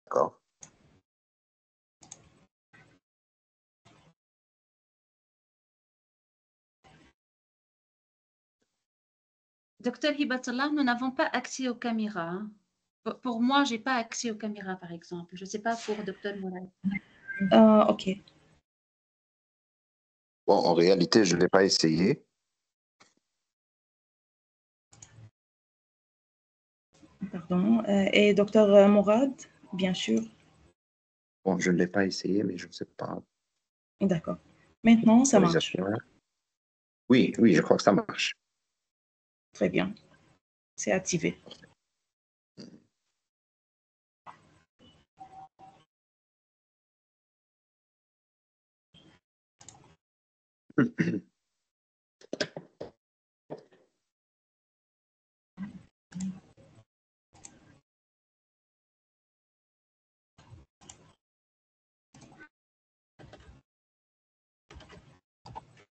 D'accord. Docteur Hibatullah, nous n'avons pas accès aux caméras. Hein. Pour moi, je n'ai pas accès aux caméras, par exemple. Je ne sais pas pour Docteur Mourad. OK. Bon, en réalité, je ne l'ai pas essayé. Pardon. Et Docteur Mourad, bien sûr. Bon, je ne l'ai pas essayé, mais je ne sais pas. D'accord. Maintenant, ça marche. Oui, oui, je crois que ça marche. Très bien. C'est activé.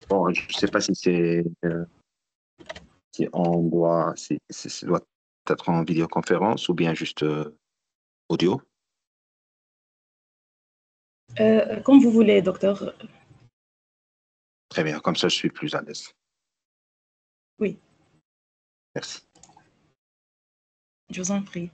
Bon, je ne sais pas si c'est si on doit ça doit être en vidéoconférence ou bien juste audio. Comme vous voulez, docteur. Très bien, comme ça je suis plus à l'aise. Oui. Merci. Je vous en prie.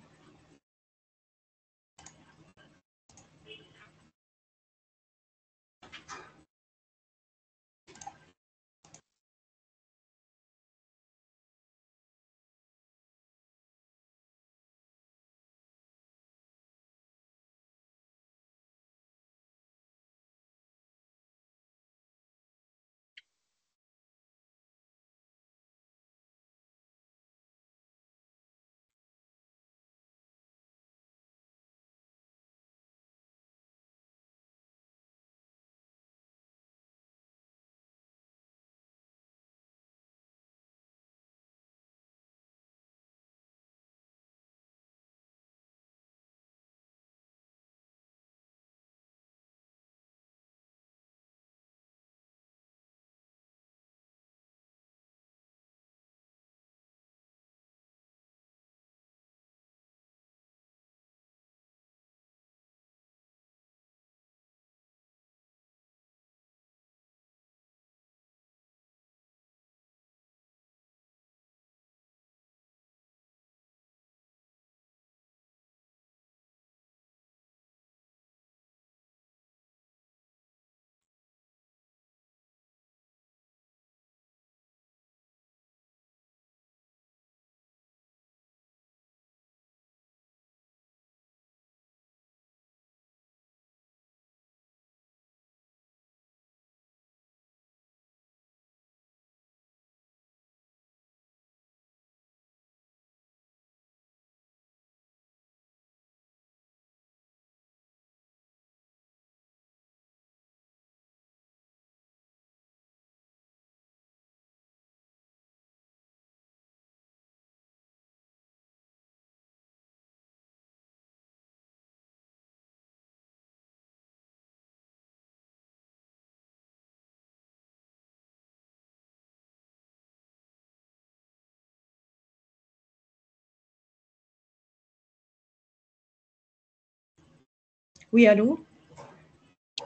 Oui, allô?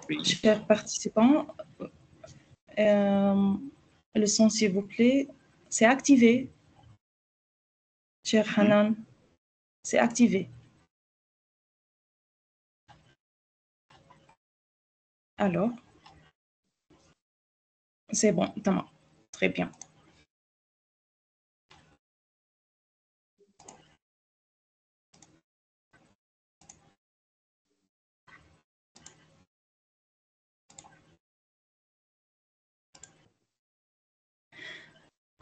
Oui. Chers participants, le son, s'il vous plaît, c'est activé. Cher Hanan, c'est activé. Alors, c'est bon, tamam. Très bien.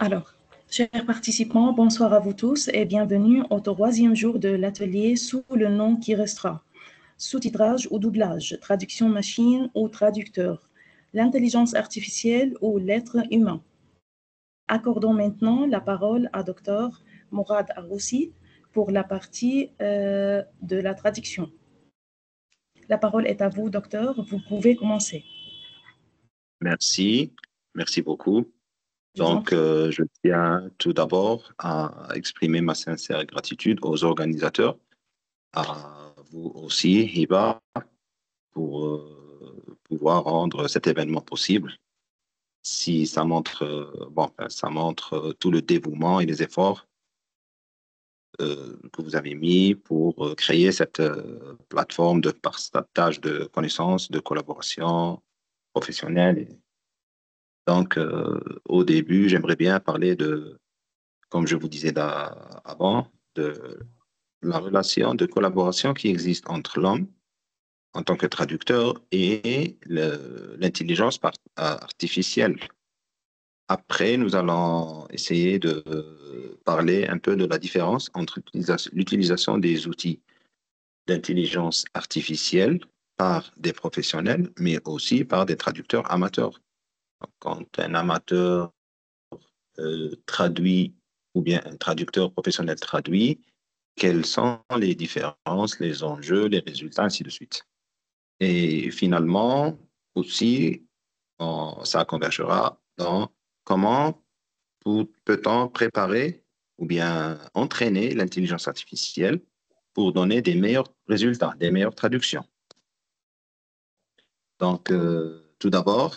Alors, chers participants, bonsoir à vous tous et bienvenue au troisième jour de l'atelier sous le nom qui restera. Sous-titrage ou doublage, traduction machine ou traducteur, l'intelligence artificielle ou l'être humain. Accordons maintenant la parole à Dr Mourad Arroussi pour la partie de la traduction. La parole est à vous, docteur. Vous pouvez commencer. Merci, merci beaucoup. Donc, je tiens tout d'abord à exprimer ma sincère gratitude aux organisateurs vous aussi, Hiba, pour pouvoir rendre cet événement possible. Si ça montre, ça montre tout le dévouement et les efforts que vous avez mis pour créer cette plateforme de partage de connaissances, de collaboration professionnelle. Donc, au début, j'aimerais bien parler de, comme je vous disais avant, de la relation de collaboration qui existe entre l'homme en tant que traducteur et l'intelligence artificielle. Après, nous allons essayer de parler un peu de la différence entre l'utilisation des outils d'intelligence artificielle par des professionnels, mais aussi par des traducteurs amateurs. Donc, quand un amateur traduit ou bien un traducteur professionnel traduit, quelles sont les différences, les enjeux, les résultats, ainsi de suite. Et finalement, aussi, ça convergera dans comment peut-on préparer ou bien entraîner l'intelligence artificielle pour donner des meilleurs résultats, des meilleures traductions. Donc, tout d'abord,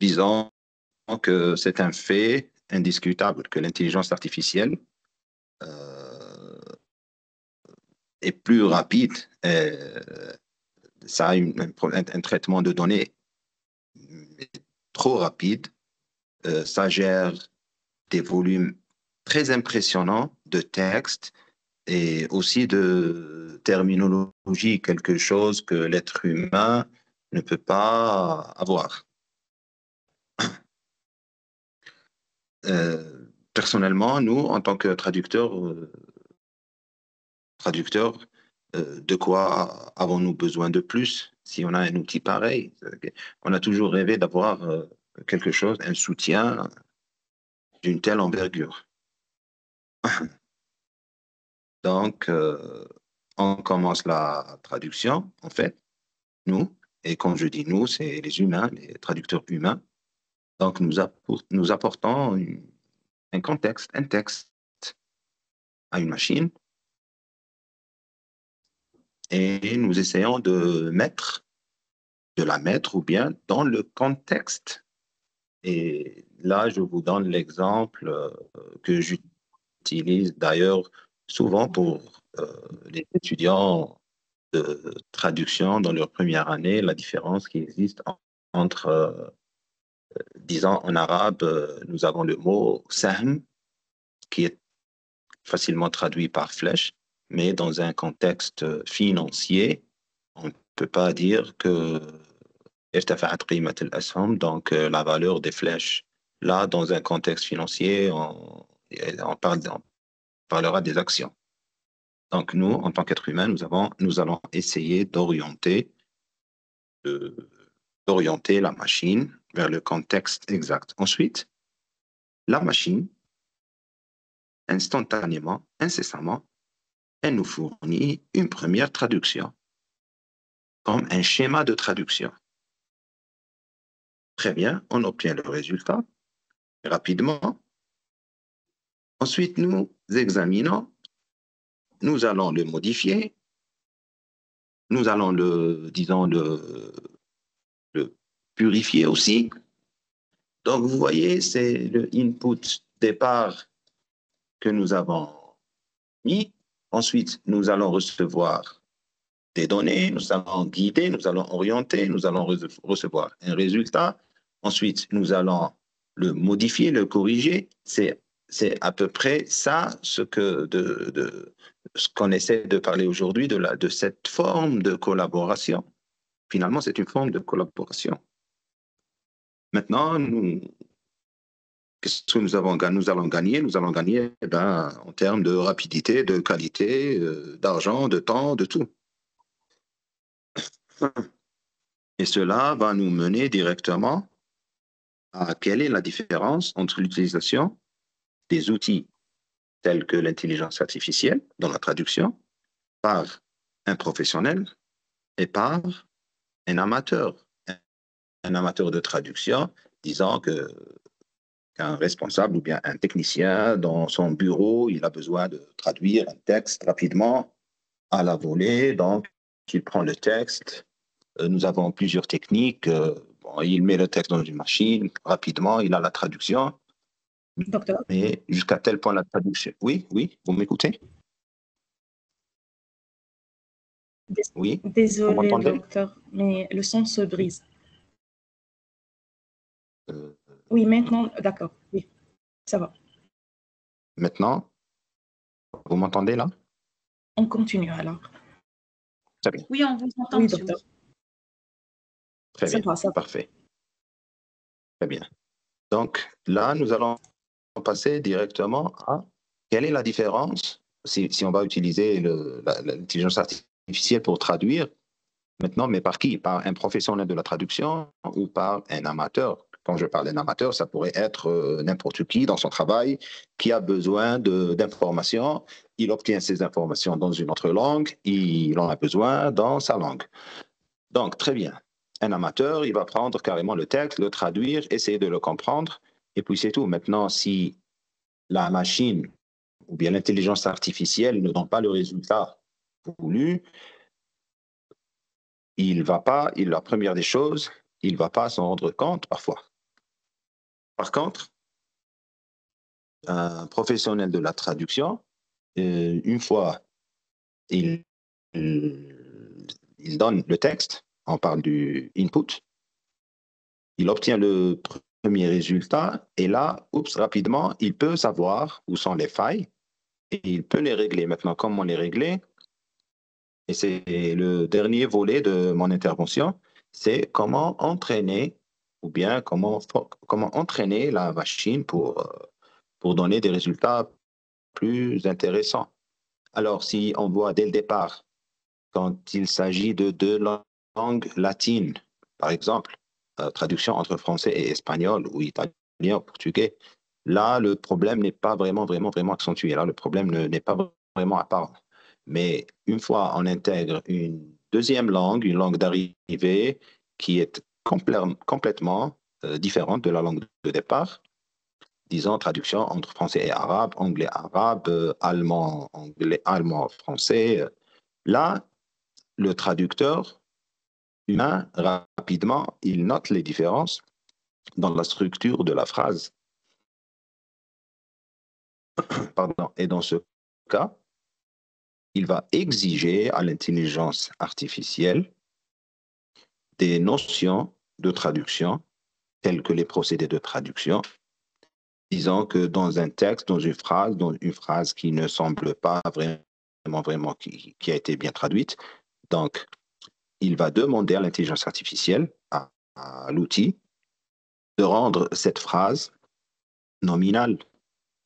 disons que c'est un fait indiscutable que l'intelligence artificielle est plus rapide. Ça a un traitement de données trop rapide. Ça gère des volumes très impressionnants de textes et aussi de terminologie, quelque chose que l'être humain ne peut pas avoir. Personnellement, nous, en tant que traducteurs, de quoi avons-nous besoin de plus si on a un outil pareil? On a toujours rêvé d'avoir quelque chose, un soutien d'une telle envergure. Donc, on commence la traduction, en fait, nous, et quand je dis nous, c'est les humains, les traducteurs humains. Donc, nous apportons un contexte, un texte à une machine et nous essayons de la mettre ou bien dans le contexte. Et là, je vous donne l'exemple que j'utilise d'ailleurs souvent pour les étudiants de traduction dans leur première année, la différence qui existe entre, disons en arabe, nous avons le mot sahm, qui est facilement traduit par flèche, mais dans un contexte financier, on ne peut pas dire que donc la valeur des flèches. Là, dans un contexte financier, on parlera des actions. Donc nous, en tant qu'être humain, nous allons essayer d'orienter la machine vers le contexte exact. Ensuite, la machine, instantanément, incessamment, elle nous fournit une première traduction, comme un schéma de traduction. Très bien, on obtient le résultat rapidement. Ensuite, nous examinons, nous allons le modifier, nous allons le purifier aussi. Donc, vous voyez, c'est le input départ que nous avons mis. Ensuite, nous allons recevoir des données, nous allons guider, nous allons orienter, nous allons recevoir un résultat. Ensuite, nous allons le modifier, le corriger. C'est à peu près ça ce qu'on essaie de parler aujourd'hui de cette forme de collaboration. Finalement, c'est une forme de collaboration. Maintenant, qu'est-ce que nous allons gagner? Nous allons gagner en termes de rapidité, de qualité, d'argent, de temps, de tout. Et cela va nous mener directement à quelle est la différence entre l'utilisation des outils tels que l'intelligence artificielle dans la traduction par un professionnel et par un amateur. Un amateur de traduction disant que qu'un responsable ou bien un technicien dans son bureau, il a besoin de traduire un texte rapidement à la volée. Donc, il prend le texte. Nous avons plusieurs techniques. Bon, il met le texte dans une machine rapidement, il a la traduction. Docteur, Mais jusqu'à tel point la traduction. Oui, oui, vous m'écoutez? Oui, vous désolé, m'entendez? docteur, mais le son se brise. Euh, Oui, maintenant, d'accord. Oui, ça va. Maintenant, vous m'entendez là? On continue alors. Très bien, Oui, on vous entend, Oui, monsieur. docteur. très Ça bien, va, ça va. parfait, très bien. Donc là, nous allons passer directement à quelle est la différence si on va utiliser l'intelligence artificielle pour traduire maintenant, mais par qui? Par un professionnel de la traduction ou par un amateur? Quand je parle d'un amateur, ça pourrait être n'importe qui dans son travail qui a besoin d'informations. Il obtient ces informations dans une autre langue, il en a besoin dans sa langue. Donc, très bien. Un amateur, il va prendre carrément le texte, le traduire, essayer de le comprendre, et puis c'est tout. Maintenant, si la machine ou bien l'intelligence artificielle ne donne pas le résultat voulu, la première des choses, il ne va pas s'en rendre compte parfois. Par contre, un professionnel de la traduction, une fois il, il donne le texte, on parle du input, il obtient le premier résultat et là, rapidement, il peut savoir où sont les failles et il peut les régler. Maintenant, comment les régler? Et c'est le dernier volet de mon intervention, c'est comment entraîner ou bien comment entraîner la machine pour donner des résultats plus intéressants. Alors, si on voit dès le départ, quand il s'agit de deux langues latines, par exemple, traduction entre français et espagnol ou italien ou portugais, là, le problème n'est pas vraiment accentué. Là, le problème n'est pas vraiment apparent. Mais une fois on intègre une deuxième langue, une langue d'arrivée qui est complètement différente de la langue de départ, disons traduction entre français et arabe, anglais-arabe, allemand-anglais, allemand-français, là, le traducteur humain, rapidement, il note les différences dans la structure de la phrase. Pardon. Et dans ce cas, il va exiger à l'intelligence artificielle des notions de traduction, telles que les procédés de traduction, disant que dans un texte, dans une phrase qui ne semble pas vraiment qui a été bien traduite, donc il va demander à l'intelligence artificielle, à l'outil, de rendre cette phrase nominale,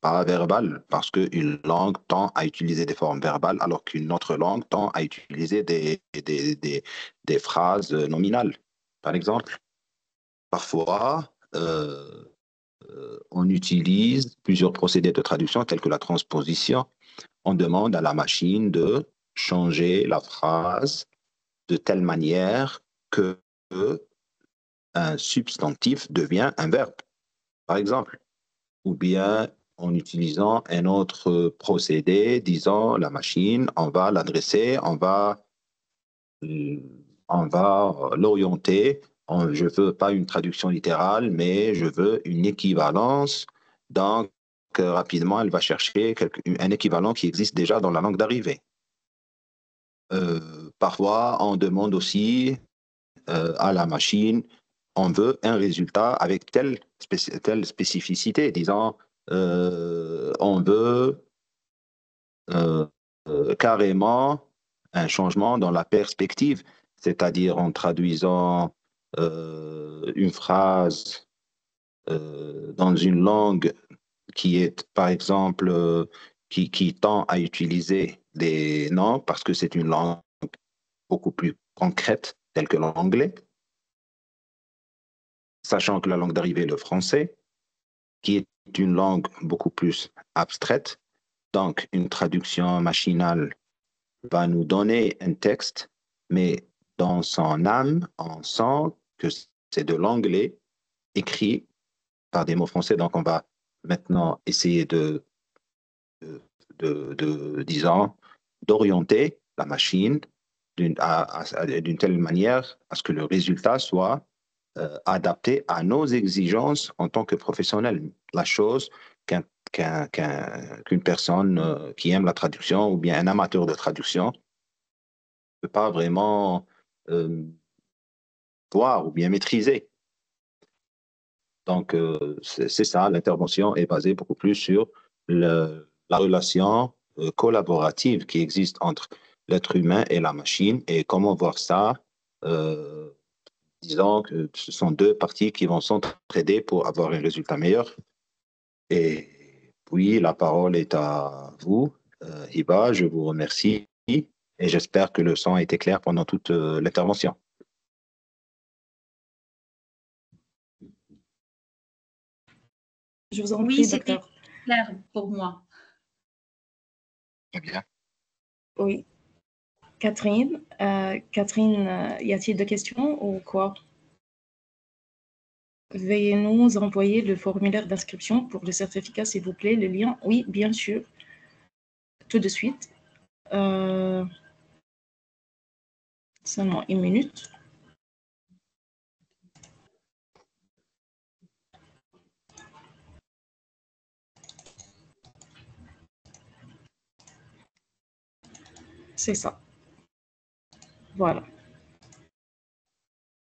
pas verbale, parce qu'une langue tend à utiliser des formes verbales alors qu'une autre langue tend à utiliser des phrases nominales. Par exemple, parfois, on utilise plusieurs procédés de traduction tels que la transposition. On demande à la machine de changer la phrase de telle manière que un substantif devient un verbe, par exemple. Ou bien en utilisant un autre procédé, disons la machine, on va l'adresser, on va l'orienter. Je ne veux pas une traduction littérale, mais je veux une équivalence. Donc, rapidement, elle va chercher un équivalent qui existe déjà dans la langue d'arrivée. Parfois, on demande aussi à la machine, on veut un résultat avec telle spécificité, disons, on veut euh, carrément un changement dans la perspective, c'est-à-dire en traduisant une phrase dans une langue qui est, par exemple, qui tend à utiliser des noms parce que c'est une langue beaucoup plus concrète, telle que l'anglais, sachant que la langue d'arrivée est le français, qui est une langue beaucoup plus abstraite. Donc, une traduction machinale va nous donner un texte, mais dans son âme, on sent que c'est de l'anglais écrit par des mots français. Donc, on va maintenant essayer disons, d'orienter la machine d'une telle manière à ce que le résultat soit adapté à nos exigences en tant que professionnels. La chose qu'une personne qui aime la traduction ou bien un amateur de traduction ne peut pas vraiment voir ou bien maîtriser. Donc, c'est ça, l'intervention est basée beaucoup plus sur la relation collaborative qui existe entre l'être humain et la machine et comment voir ça, disons que ce sont deux parties qui vont s'entraider pour avoir un résultat meilleur. Et puis, la parole est à vous, Hiba, je vous remercie et j'espère que le son a été clair pendant toute l'intervention. Je vous en Oui, prie, c'était docteur. clair pour moi. Très bien. Oui. Catherine, y a-t-il de questions ou quoi? Veuillez nous envoyer le formulaire d'inscription pour le certificat, s'il vous plaît, le lien. Oui, bien sûr. Tout de suite. Seulement une minute. C'est ça. Voilà.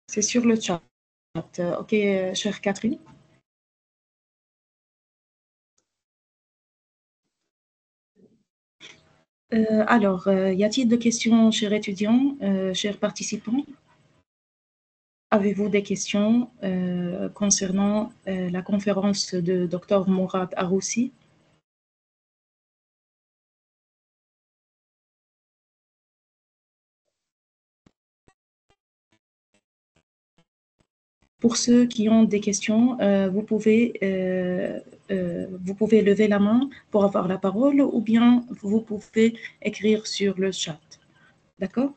C'est sur le chat. OK, chère Catherine. Alors, y a-t-il de questions, chers étudiants, chers participants? Avez-vous des questions concernant la conférence de Dr Mourad Aroussi? Pour ceux qui ont des questions, vous pouvez lever la main pour avoir la parole ou bien vous pouvez écrire sur le chat. D'accord?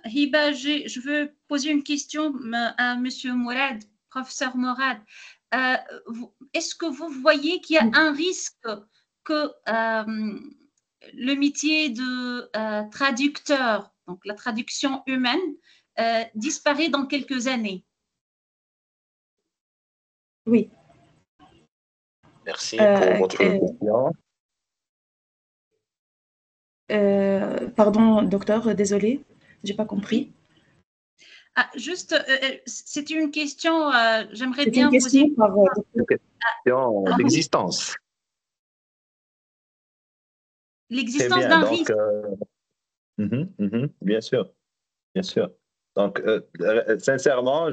Hiba, je veux poser une question à Monsieur Mourad, professeur Mourad. Est-ce que vous voyez qu'il y a un risque que le métier de traducteur, donc la traduction humaine, disparaît dans quelques années? Oui. Merci pour votre question. Pardon, docteur, désolé, j'ai pas compris. Ah, juste, c'est une question, j'aimerais C'est bien une question poser. Une question d'existence. L'existence d'un risque. Bien sûr, bien sûr. Donc, sincèrement,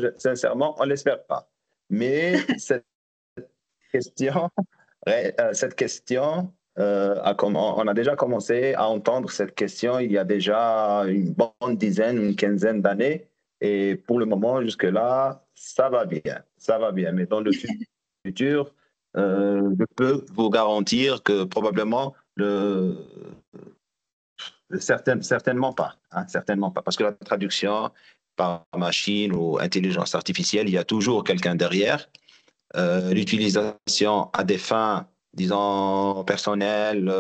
on l'espère pas. Mais cette question, on a déjà commencé à entendre cette question il y a déjà une bonne dizaine, une quinzaine d'années. Et pour le moment, jusque-là, ça va bien. Ça va bien. Mais dans le futur, je peux vous garantir que probablement, certainement pas. Hein, certainement pas. Parce que la traduction par machine ou intelligence artificielle, il y a toujours quelqu'un derrière. L'utilisation à des fins, disons, personnelles,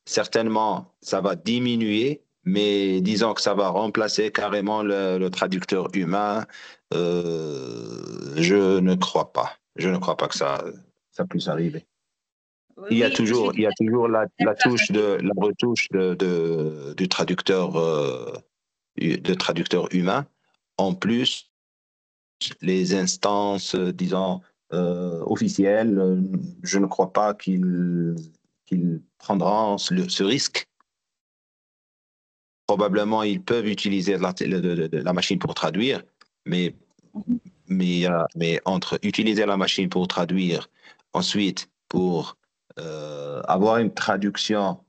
certainement, ça va diminuer, mais disons que ça va remplacer carrément le traducteur humain, je ne crois pas. Je ne crois pas que ça puisse arriver. Oui, Il y a toujours la retouche du traducteur, humain. En plus, les instances, disons, officielles, je ne crois pas qu'ils prendront ce risque. Probablement, ils peuvent utiliser la machine pour traduire, mais entre utiliser la machine pour traduire, ensuite pour avoir une traduction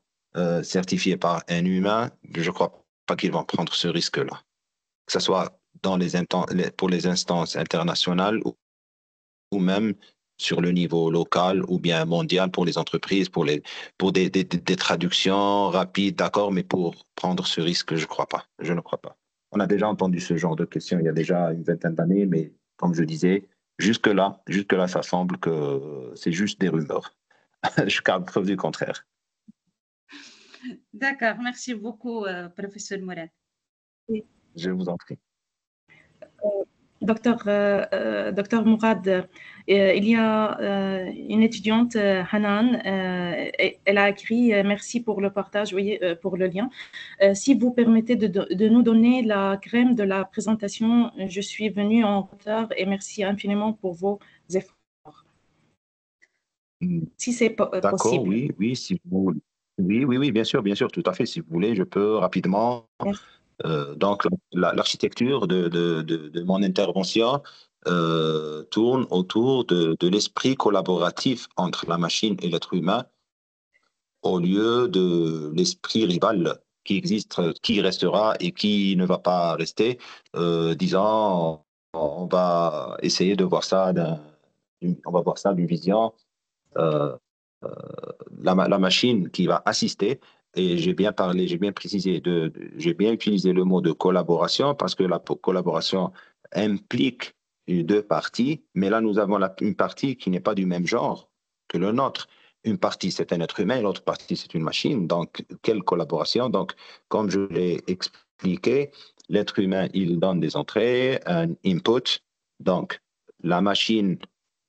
certifiée par un humain, je ne crois pas qu'ils vont prendre ce risque-là. Que ce soit pour les instances internationales ou même sur le niveau local ou bien mondial pour les entreprises, pour des traductions rapides, d'accord, mais pour prendre ce risque, je ne crois pas. Je ne crois pas. On a déjà entendu ce genre de questions il y a déjà une vingtaine d'années, mais comme je disais, Jusque-là, ça semble que c'est juste des rumeurs. Je garde preuve du contraire. D'accord, merci beaucoup, professeur Mourad. Oui. Je vous en prie. Docteur Mourad, il y a une étudiante, Hanan, elle a écrit merci pour le partage, oui, pour le lien. Si vous permettez de nous donner la crème de la présentation, je suis venue en retard et merci infiniment pour vos efforts. Si c'est D'accord, possible. oui, si vous... Oui, bien sûr, tout à fait. Si vous voulez, je peux rapidement. Merci. Donc, l'architecture de mon intervention tourne autour de l'esprit collaboratif entre la machine et l'être humain, au lieu de l'esprit rival qui existe, qui restera et qui ne va pas rester. Disons, on va essayer de voir ça on va voir ça d'une vision. euh, la machine qui va assister, et j'ai bien parlé, j'ai bien précisé, j'ai bien utilisé le mot de collaboration parce que la collaboration implique les deux parties, mais là nous avons une partie qui n'est pas du même genre que le nôtre. Une partie c'est un être humain, l'autre partie c'est une machine. Donc, quelle collaboration? Donc, comme je l'ai expliqué, l'être humain, il donne des entrées, un input. Donc, la machine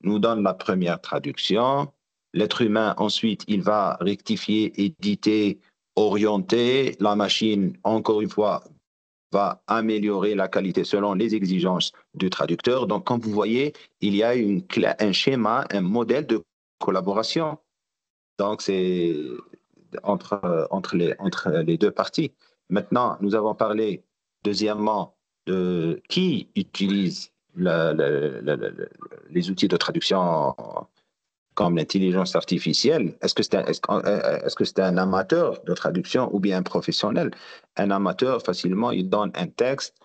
nous donne la première traduction. L'être humain, ensuite, il va rectifier, éditer, orienter. La machine, encore une fois, va améliorer la qualité selon les exigences du traducteur. Donc, comme vous voyez, il y a un schéma, un modèle de collaboration. Donc, c'est entre les deux parties. Maintenant, nous avons parlé, deuxièmement, de qui utilise les outils de traduction comme l'intelligence artificielle. Est-ce que c'est un amateur de traduction ou bien un professionnel? Un amateur, facilement, il donne un texte,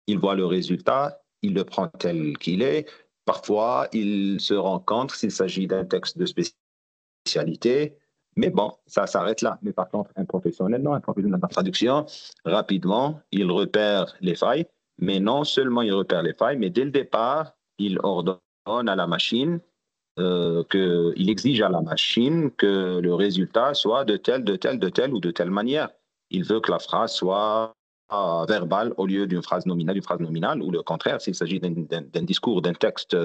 il voit le résultat, il le prend tel qu'il est. Parfois, il se rend compte s'il s'agit d'un texte de spécialité, mais bon, ça s'arrête là. Mais par contre, un professionnel, non, un professionnel de la traduction, rapidement, il repère les failles, mais non seulement il repère les failles, mais dès le départ, il ordonne à la machine qu'il exige à la machine que le résultat soit de telle ou de telle manière. Il veut que la phrase soit verbale au lieu d'une phrase nominale, ou le contraire, s'il s'agit d'un discours, d'un texte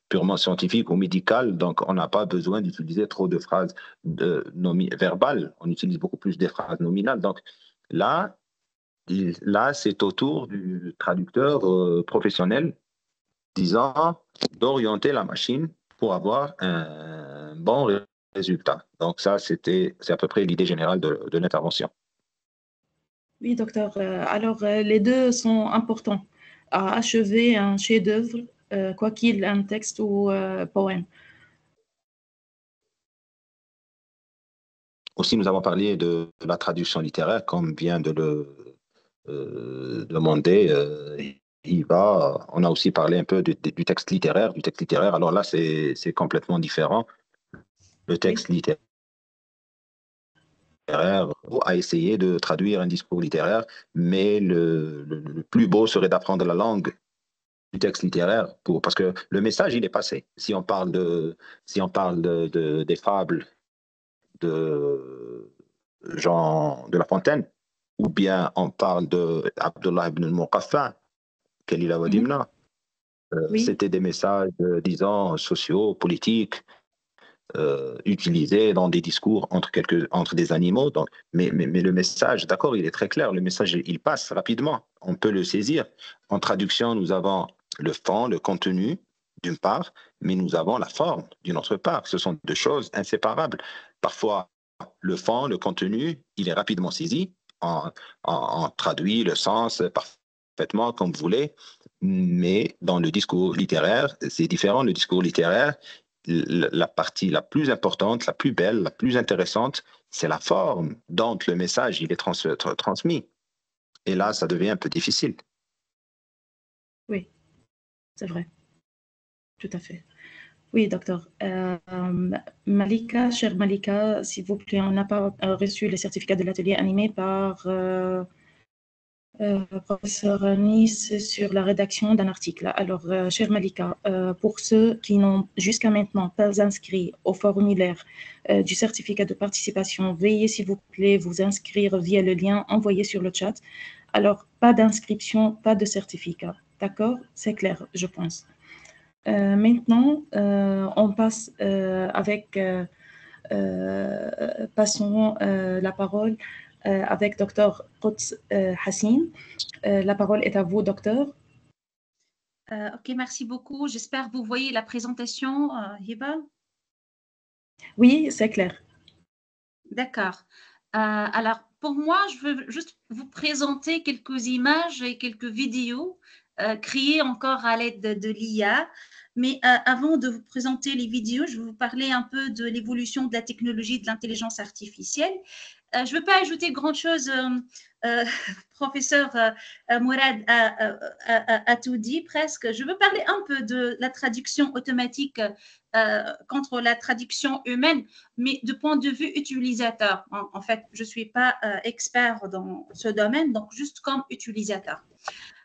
purement scientifique ou médical, donc on n'a pas besoin d'utiliser trop de phrases verbales, on utilise beaucoup plus des phrases nominales. Donc là, c'est au tour du traducteur professionnel, disant d'orienter la machine pour avoir un bon résultat. Donc ça, c'est à peu près l'idée générale de l'intervention. Oui, docteur. Alors, les deux sont importants à achever un chef-d'œuvre, quoi qu'il un texte ou poème. Aussi, nous avons parlé de la traduction littéraire, comme vient de le demander on a aussi parlé un peu du texte littéraire. Alors là, c'est complètement différent. Le texte littéraire a essayé de traduire un discours littéraire, mais le plus beau serait d'apprendre la langue du texte littéraire parce que le message, il est passé. Si on parle des fables de Jean de La Fontaine, ou bien on parle de Abdullah ibn al-Muqaffa, Khalil Awadimna, Oui. c'était des messages, disons, sociaux, politiques, utilisés dans des discours entre des animaux. Donc, mais le message, d'accord, il est très clair, le message, il passe rapidement, on peut le saisir. En traduction, nous avons le fond, le contenu, d'une part, mais nous avons la forme, d'une autre part. Ce sont deux choses inséparables. Parfois, le fond, le contenu, il est rapidement saisi, on traduit le sens parfaitement comme vous voulez, mais dans le discours littéraire, c'est différent. Le discours littéraire, la partie la plus importante, la plus belle, la plus intéressante, c'est la forme dont le message il est transmis. Et là, ça devient un peu difficile. Oui, c'est vrai. Tout à fait. Oui, docteur. Malika, chère Malika, s'il vous plaît, on n'a pas reçu le certificat de l'atelier animé par Professeur Nice, sur la rédaction d'un article. Alors, chère Malika, pour ceux qui n'ont jusqu'à maintenant pas inscrit au formulaire du certificat de participation, veuillez s'il vous plaît vous inscrire via le lien envoyé sur le chat. Alors, pas d'inscription, pas de certificat. D'accord? C'est clair, je pense. Maintenant, on passe passons la parole avec Dr. Quds Hassine. La parole est à vous, docteur. Ok, merci beaucoup. J'espère que vous voyez la présentation, Hiba. Oui, c'est clair. D'accord. Alors, pour moi, je veux juste vous présenter quelques images et quelques vidéos créées encore à l'aide de l'IA. Mais avant de vous présenter les vidéos, je vais vous parler un peu de l'évolution de la technologie de l'intelligence artificielle. Je ne veux pas ajouter grand-chose, professeur Mourad a tout dit presque. Je veux parler un peu de la traduction automatique contre la traduction humaine, mais de point de vue utilisateur. En fait, je ne suis pas expert dans ce domaine, donc juste comme utilisateur.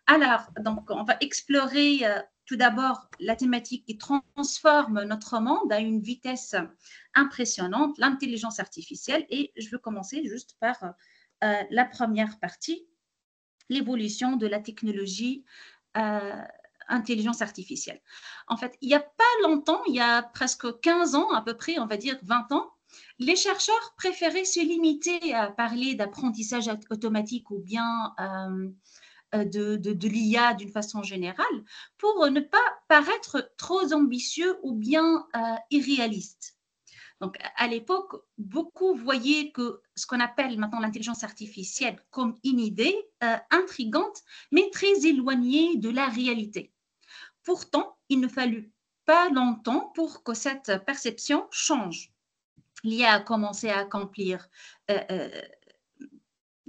Alors, donc, on va explorer tout d'abord la thématique qui transforme notre monde à une vitesse impressionnante, l'intelligence artificielle. Et je veux commencer juste par la première partie, l'évolution de la technologie intelligence artificielle. En fait, il n'y a pas longtemps, il y a presque 15 ans à peu près, on va dire 20 ans, les chercheurs préféraient se limiter à parler d'apprentissage automatique ou bien de l'IA d'une façon générale pour ne pas paraître trop ambitieux ou bien irréaliste. Donc, à l'époque, beaucoup voyaient que ce qu'on appelle maintenant l'intelligence artificielle comme une idée intrigante, mais très éloignée de la réalité. Pourtant, il ne fallut pas longtemps pour que cette perception change. L'IA a commencé à accomplir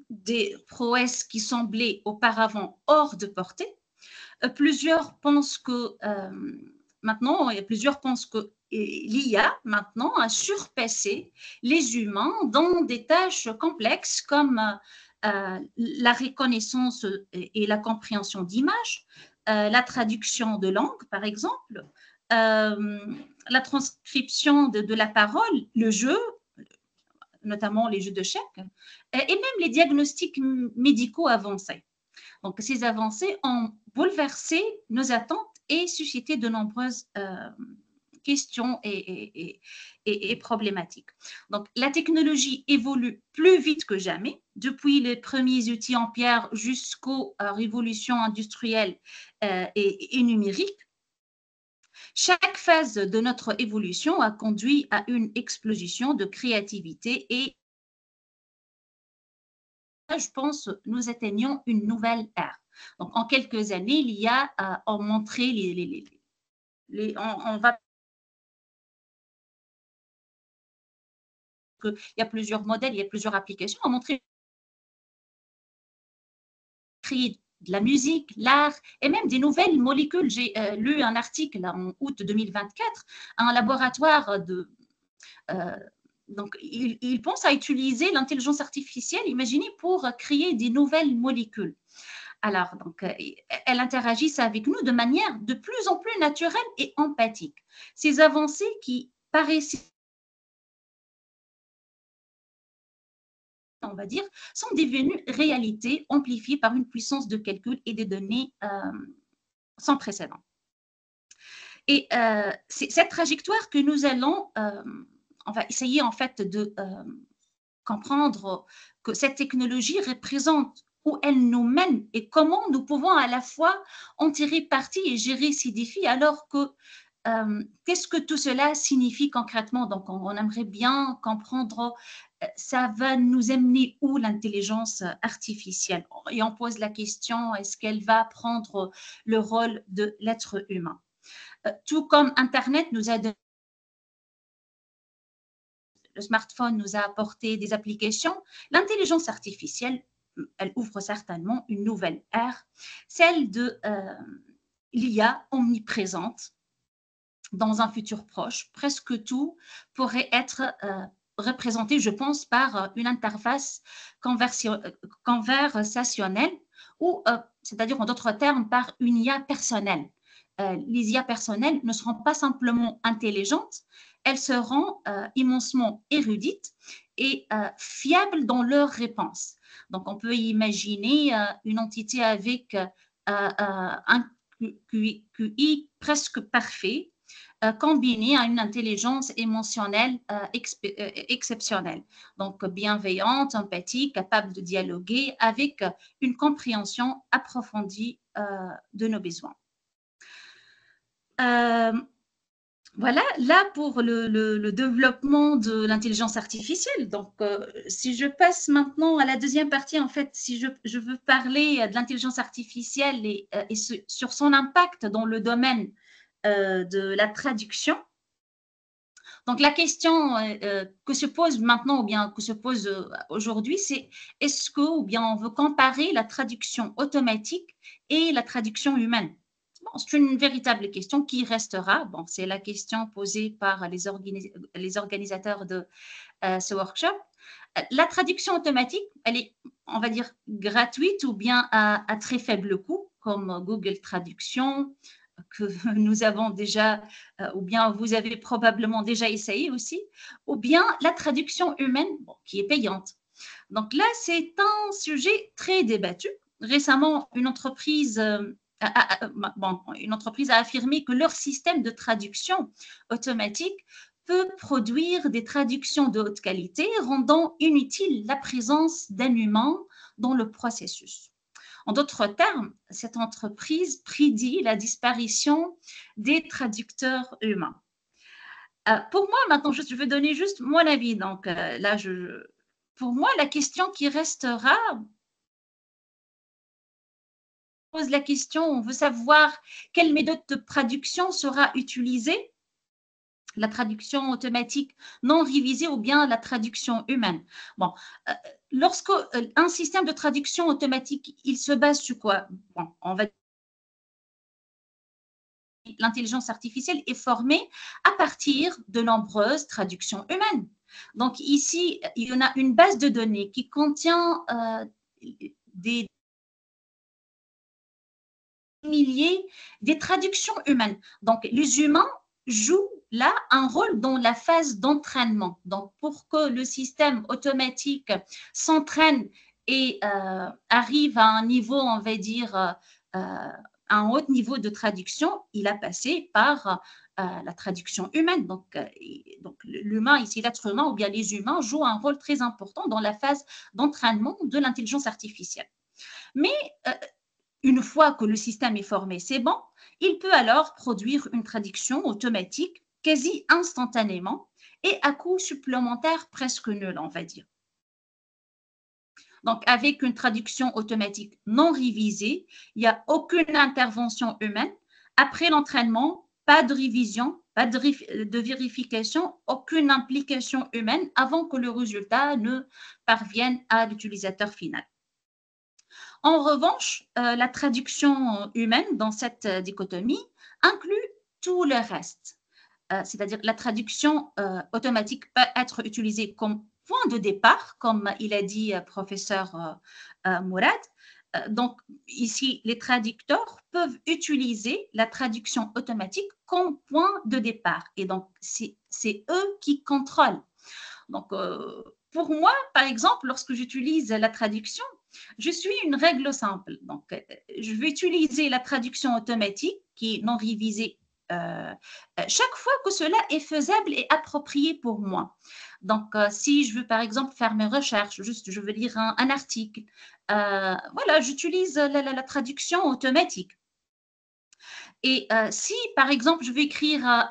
des prouesses qui semblaient auparavant hors de portée. Plusieurs pensent que l'IA maintenant a surpassé les humains dans des tâches complexes comme la reconnaissance et la compréhension d'images, la traduction de langue, par exemple, la transcription de la parole, le jeu, notamment les jeux de chèques, et même les diagnostics médicaux avancés. Donc, ces avancées ont bouleversé nos attentes et suscité de nombreuses questions et problématiques. Donc, la technologie évolue plus vite que jamais, depuis les premiers outils en pierre jusqu'aux révolutions industrielles et numériques. Chaque phase de notre évolution a conduit à une explosion de créativité et je pense, nous atteignons une nouvelle ère. Donc, en quelques années, l'IA a montré on va il y a plusieurs modèles, il y a plusieurs applications, a montré créer de la musique, l'art et même des nouvelles molécules. J'ai lu un article en août 2024, un laboratoire donc, il pense à utiliser l'intelligence artificielle, imaginez, pour créer des nouvelles molécules. Alors, donc, elles interagissent avec nous de manière de plus en plus naturelle et empathique. Ces avancées qui paraissaient, on va dire, sont devenues réalité, amplifiées par une puissance de calcul et des données sans précédent. Et c'est cette trajectoire que nous allons, on va essayer en fait de comprendre que cette technologie représente où elle nous mène et comment nous pouvons à la fois en tirer parti et gérer ces défis alors que qu'est-ce que tout cela signifie concrètement? Donc, on aimerait bien comprendre ça va nous amener où l'intelligence artificielle? Et on pose la question, est-ce qu'elle va prendre le rôle de l'être humain? Tout comme Internet nous a donné, le smartphone nous a apporté des applications, l'intelligence artificielle, elle ouvre certainement une nouvelle ère, celle de l'IA omniprésente dans un futur proche. Presque tout pourrait être représenté, je pense, par une interface conversationnelle ou c'est-à-dire en d'autres termes par une IA personnelle. Les IA personnelles ne seront pas simplement intelligentes, elles seront immensement érudites et fiables dans leurs réponses. Donc, on peut imaginer une entité avec un QI presque parfait, combiné à une intelligence émotionnelle exceptionnelle. Donc, bienveillante, empathique, capable de dialoguer avec une compréhension approfondie de nos besoins. Voilà, là pour le développement de l'intelligence artificielle. Donc, si je passe maintenant à la deuxième partie, en fait, si je veux parler de l'intelligence artificielle et sur son impact dans le domaine de la traduction. Donc, la question que se pose maintenant ou bien que se pose aujourd'hui, c'est est-ce que ou bien on veut comparer la traduction automatique et la traduction humaine? Bon, c'est une véritable question qui restera. Bon, c'est la question posée par les organisateurs de ce workshop. La traduction automatique, elle est, on va dire, gratuite ou bien à très faible coût, comme Google Traduction, que nous avons déjà, ou bien vous avez probablement déjà essayé aussi, ou bien la traduction humaine, bon, qui est payante. Donc là, c'est un sujet très débattu. Récemment, une entreprise a affirmé que leur système de traduction automatique peut produire des traductions de haute qualité, rendant inutile la présence d'un humain dans le processus. En d'autres termes, cette entreprise prédit la disparition des traducteurs humains. Pour moi, maintenant, je vais donner juste mon avis. Donc là, pour moi, la question qui restera, pose la question, on veut savoir quelle méthode de traduction sera utilisée, la traduction automatique non révisée ou bien la traduction humaine. Bon, lorsque un système de traduction automatique, il se base sur quoi? Bon, on va l'intelligence artificielle est formée à partir de nombreuses traductions humaines. Donc ici, il y en a une base de données qui contient des milliers de traductions humaines. Donc les humains jouent là un rôle dans la phase d'entraînement. Donc pour que le système automatique s'entraîne et arrive à un niveau, on va dire, un haut niveau de traduction, il a passé par la traduction humaine. Donc l'humain, ici l'être humain ou bien les humains jouent un rôle très important dans la phase d'entraînement de l'intelligence artificielle. Mais une fois que le système est formé, c'est bon, il peut alors produire une traduction automatique quasi instantanément et à coût supplémentaire presque nul, on va dire. Donc, avec une traduction automatique non révisée, il n'y a aucune intervention humaine. Après l'entraînement, pas de révision, pas de vérification, aucune implication humaine avant que le résultat ne parvienne à l'utilisateur final. En revanche, la traduction humaine dans cette dichotomie inclut tout le reste. C'est-à-dire la traduction automatique peut être utilisée comme point de départ, comme il a dit professeur Mourad. Donc, ici, les traducteurs peuvent utiliser la traduction automatique comme point de départ. Et donc, c'est eux qui contrôlent. Donc, pour moi, par exemple, lorsque j'utilise la traduction, je suis une règle simple. Donc, je vais utiliser la traduction automatique qui est non révisée chaque fois que cela est faisable et approprié pour moi. Donc, si je veux, par exemple, faire mes recherches, juste je veux lire un article, voilà, j'utilise la traduction automatique. Et si, par exemple, je veux écrire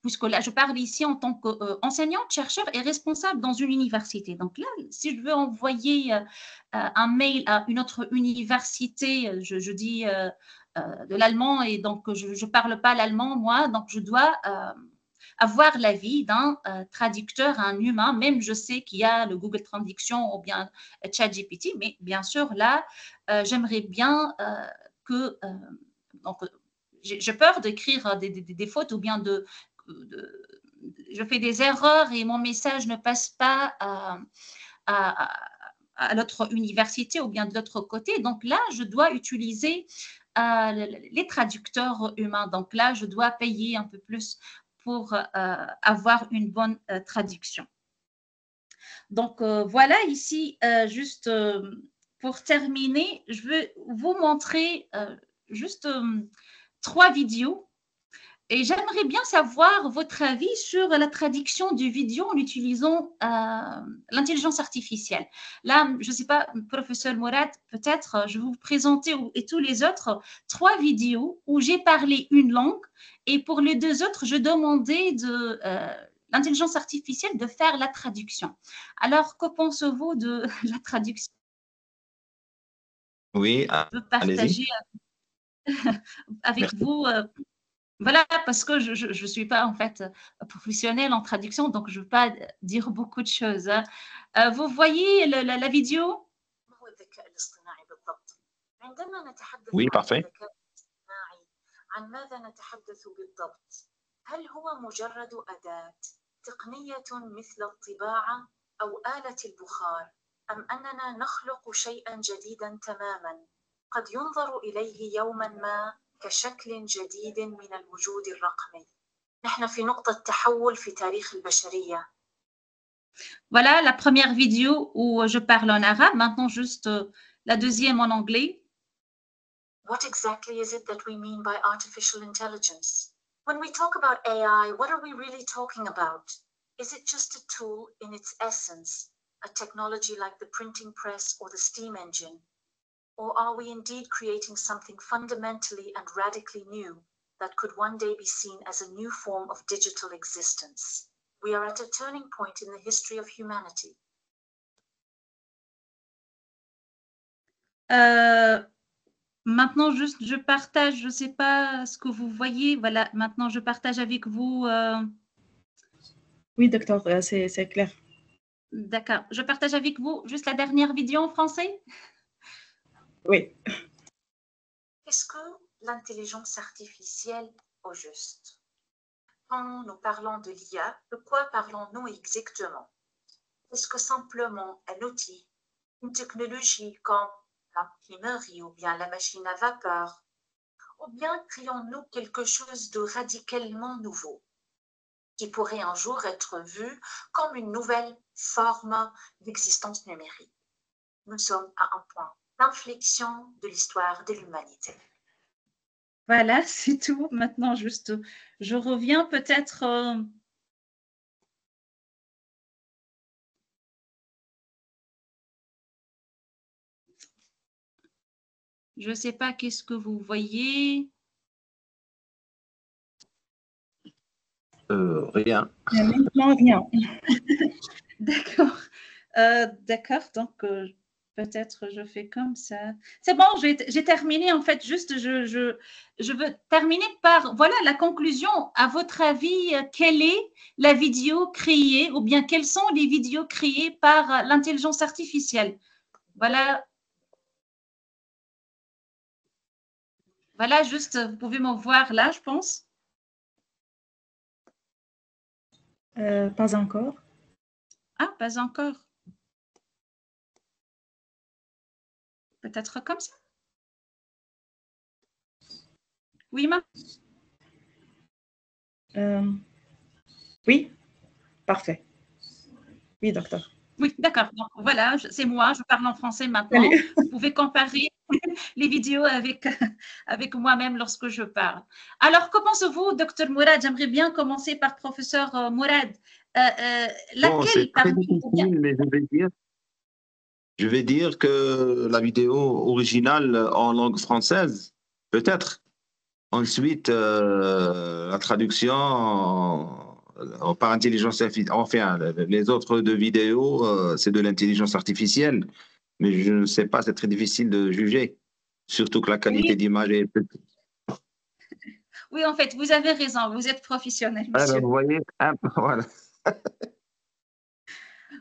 puisque là, je parle ici en tant qu'enseignante, chercheur et responsable dans une université. Donc là, si je veux envoyer un mail à une autre université, je dis de l'allemand et donc je ne parle pas l'allemand, moi, donc je dois avoir l'avis d'un traducteur, un humain, même je sais qu'il y a le Google Traduction ou bien ChatGPT, mais bien sûr, là, j'aimerais bien que… donc, j'ai peur d'écrire des fautes ou bien je fais des erreurs et mon message ne passe pas à l'autre université ou bien de l'autre côté. Donc là, je dois utiliser les traducteurs humains. Donc là, je dois payer un peu plus pour avoir une bonne traduction. Donc voilà, ici, juste pour terminer, je veux vous montrer juste 3 vidéos. Et j'aimerais bien savoir votre avis sur la traduction du vidéo en utilisant l'intelligence artificielle. Là, je ne sais pas, professeur Mourad, peut-être je vais vous présenter et tous les autres 3 vidéos où j'ai parlé une langue et pour les 2 autres, je demandais de l'intelligence artificielle de faire la traduction. Alors, que pensez-vous de la traduction? Oui, Je peux allez-y. partager avec Merci. vous. Voilà, parce que je ne suis pas en fait professionnelle en traduction, donc je ne veux pas dire beaucoup de choses. Hein. Vous voyez la vidéo? Oui, parfait. عن ماذا نتحدث بالضبط؟ هل هو مجرد أداة تقنية مثل الطباعة أو آلة البخار أم أننا نخلق شيئا جديدا تماما قد ينظر إليه يوما ما كشكل جديد من الوجود الرقمي؟ نحن في نقطة تحول في تاريخ البشرية. Voilà la première vidéo où je parle en arabe. Maintenant, juste la deuxième en anglais. What exactly is it that we mean by artificial intelligence? When we talk about AI, what are we really talking about? Is it just a tool in its essence, a technology like the printing press or the steam engine? Or are we indeed creating something fundamentally and radically new that could one day be seen as a new form of digital existence? We are at a turning point in the history of humanity. Maintenant, juste, je partage, je ne sais pas ce que vous voyez. Voilà, maintenant, je partage avec vous. Oui, docteur, c'est clair. D'accord. Je partage avec vous juste la dernière vidéo en français. Oui. Qu'est-ce que l'intelligence artificielle au juste? Quand nous parlons de l'IA, de quoi parlons-nous exactement? Est-ce que simplement un outil, une technologie comme l'imprimerie ou bien la machine à vapeur? Ou bien créons-nous quelque chose de radicalement nouveau qui pourrait un jour être vu comme une nouvelle forme d'existence numérique? Nous sommes à un point d'inflexion de l'histoire de l'humanité. Voilà, c'est tout. Maintenant, juste, je reviens peut-être. Je ne sais pas qu'est-ce que vous voyez. Rien. Maintenant, rien. D'accord. D'accord, donc peut-être je fais comme ça. C'est bon, j'ai terminé en fait. Juste, je veux terminer par, voilà, la conclusion. À votre avis, quelle est la vidéo créée ou bien quelles sont les vidéos créées par l'intelligence artificielle? Voilà. Voilà, juste, vous pouvez me voir là, je pense. Pas encore. Ah, pas encore. Peut-être comme ça. Oui, ma. Oui, parfait. Oui, docteur. Oui, d'accord. Donc, voilà, c'est moi, je parle en français maintenant. Allez. Vous pouvez comparer les vidéos avec moi-même lorsque je parle. Alors, que pensez-vous, docteur Mourad? J'aimerais bien commencer par professeur Mourad. Bon, c'est Laquelle très parmi difficile, mais je vais dire que la vidéo originale en langue française, peut-être. Ensuite, la traduction par intelligence artificielle. Enfin, les autres deux vidéos, c'est de l'intelligence artificielle. Mais je ne sais pas, c'est très difficile de juger. Surtout que la qualité Oui, d'image est petite. oui, en fait, vous avez raison, vous êtes professionnel, Ah, ben, monsieur. vous voyez, voilà.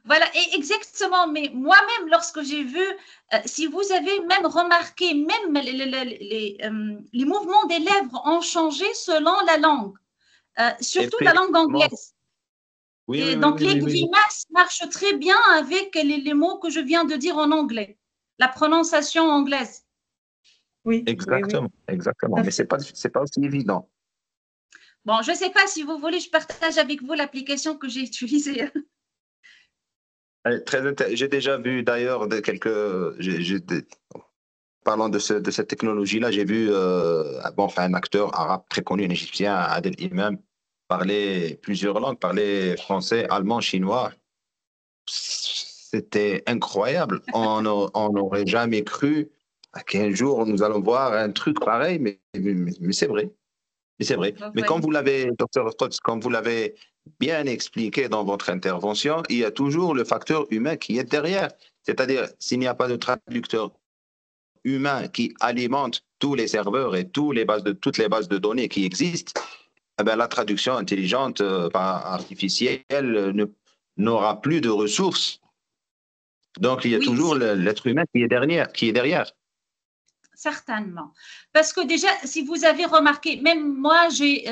Voilà, et exactement. Mais moi-même, lorsque j'ai vu, si vous avez même remarqué, même les mouvements des lèvres ont changé selon la langue, surtout la langue Effectivement, anglaise. Oui, oui, Et oui, donc, oui, oui, oui, oui. l'ECVIMAS marche très bien avec les mots que je viens de dire en anglais, la prononciation anglaise. Oui, oui, oui, Exactement, exactement. tout à Mais fait. c'est pas aussi évident. Bon, je ne sais pas si vous voulez, je partage avec vous l'application que j'ai utilisée. J'ai déjà vu d'ailleurs parlant de cette technologie-là, j'ai vu un acteur arabe très connu, un Égyptien, Adel Imam, parler plusieurs langues, parler français, allemand, chinois. C'était incroyable. On n'aurait jamais cru qu'un jour nous allons voir un truc pareil, mais c'est vrai. Mais c'est vrai. Vous Mais comme voyez. vous l'avez, docteur Scott, comme vous l'avez bien expliqué dans votre intervention, il y a toujours le facteur humain qui est derrière. C'est-à-dire, s'il n'y a pas de traducteur humain qui alimente tous les serveurs et toutes les bases de données qui existent, eh ben, la traduction intelligente artificielle n'aura plus de ressources. Donc, il y a Oui, toujours l'être humain qui est derrière, qui est derrière. certainement. Parce que déjà, si vous avez remarqué, même moi, j'ai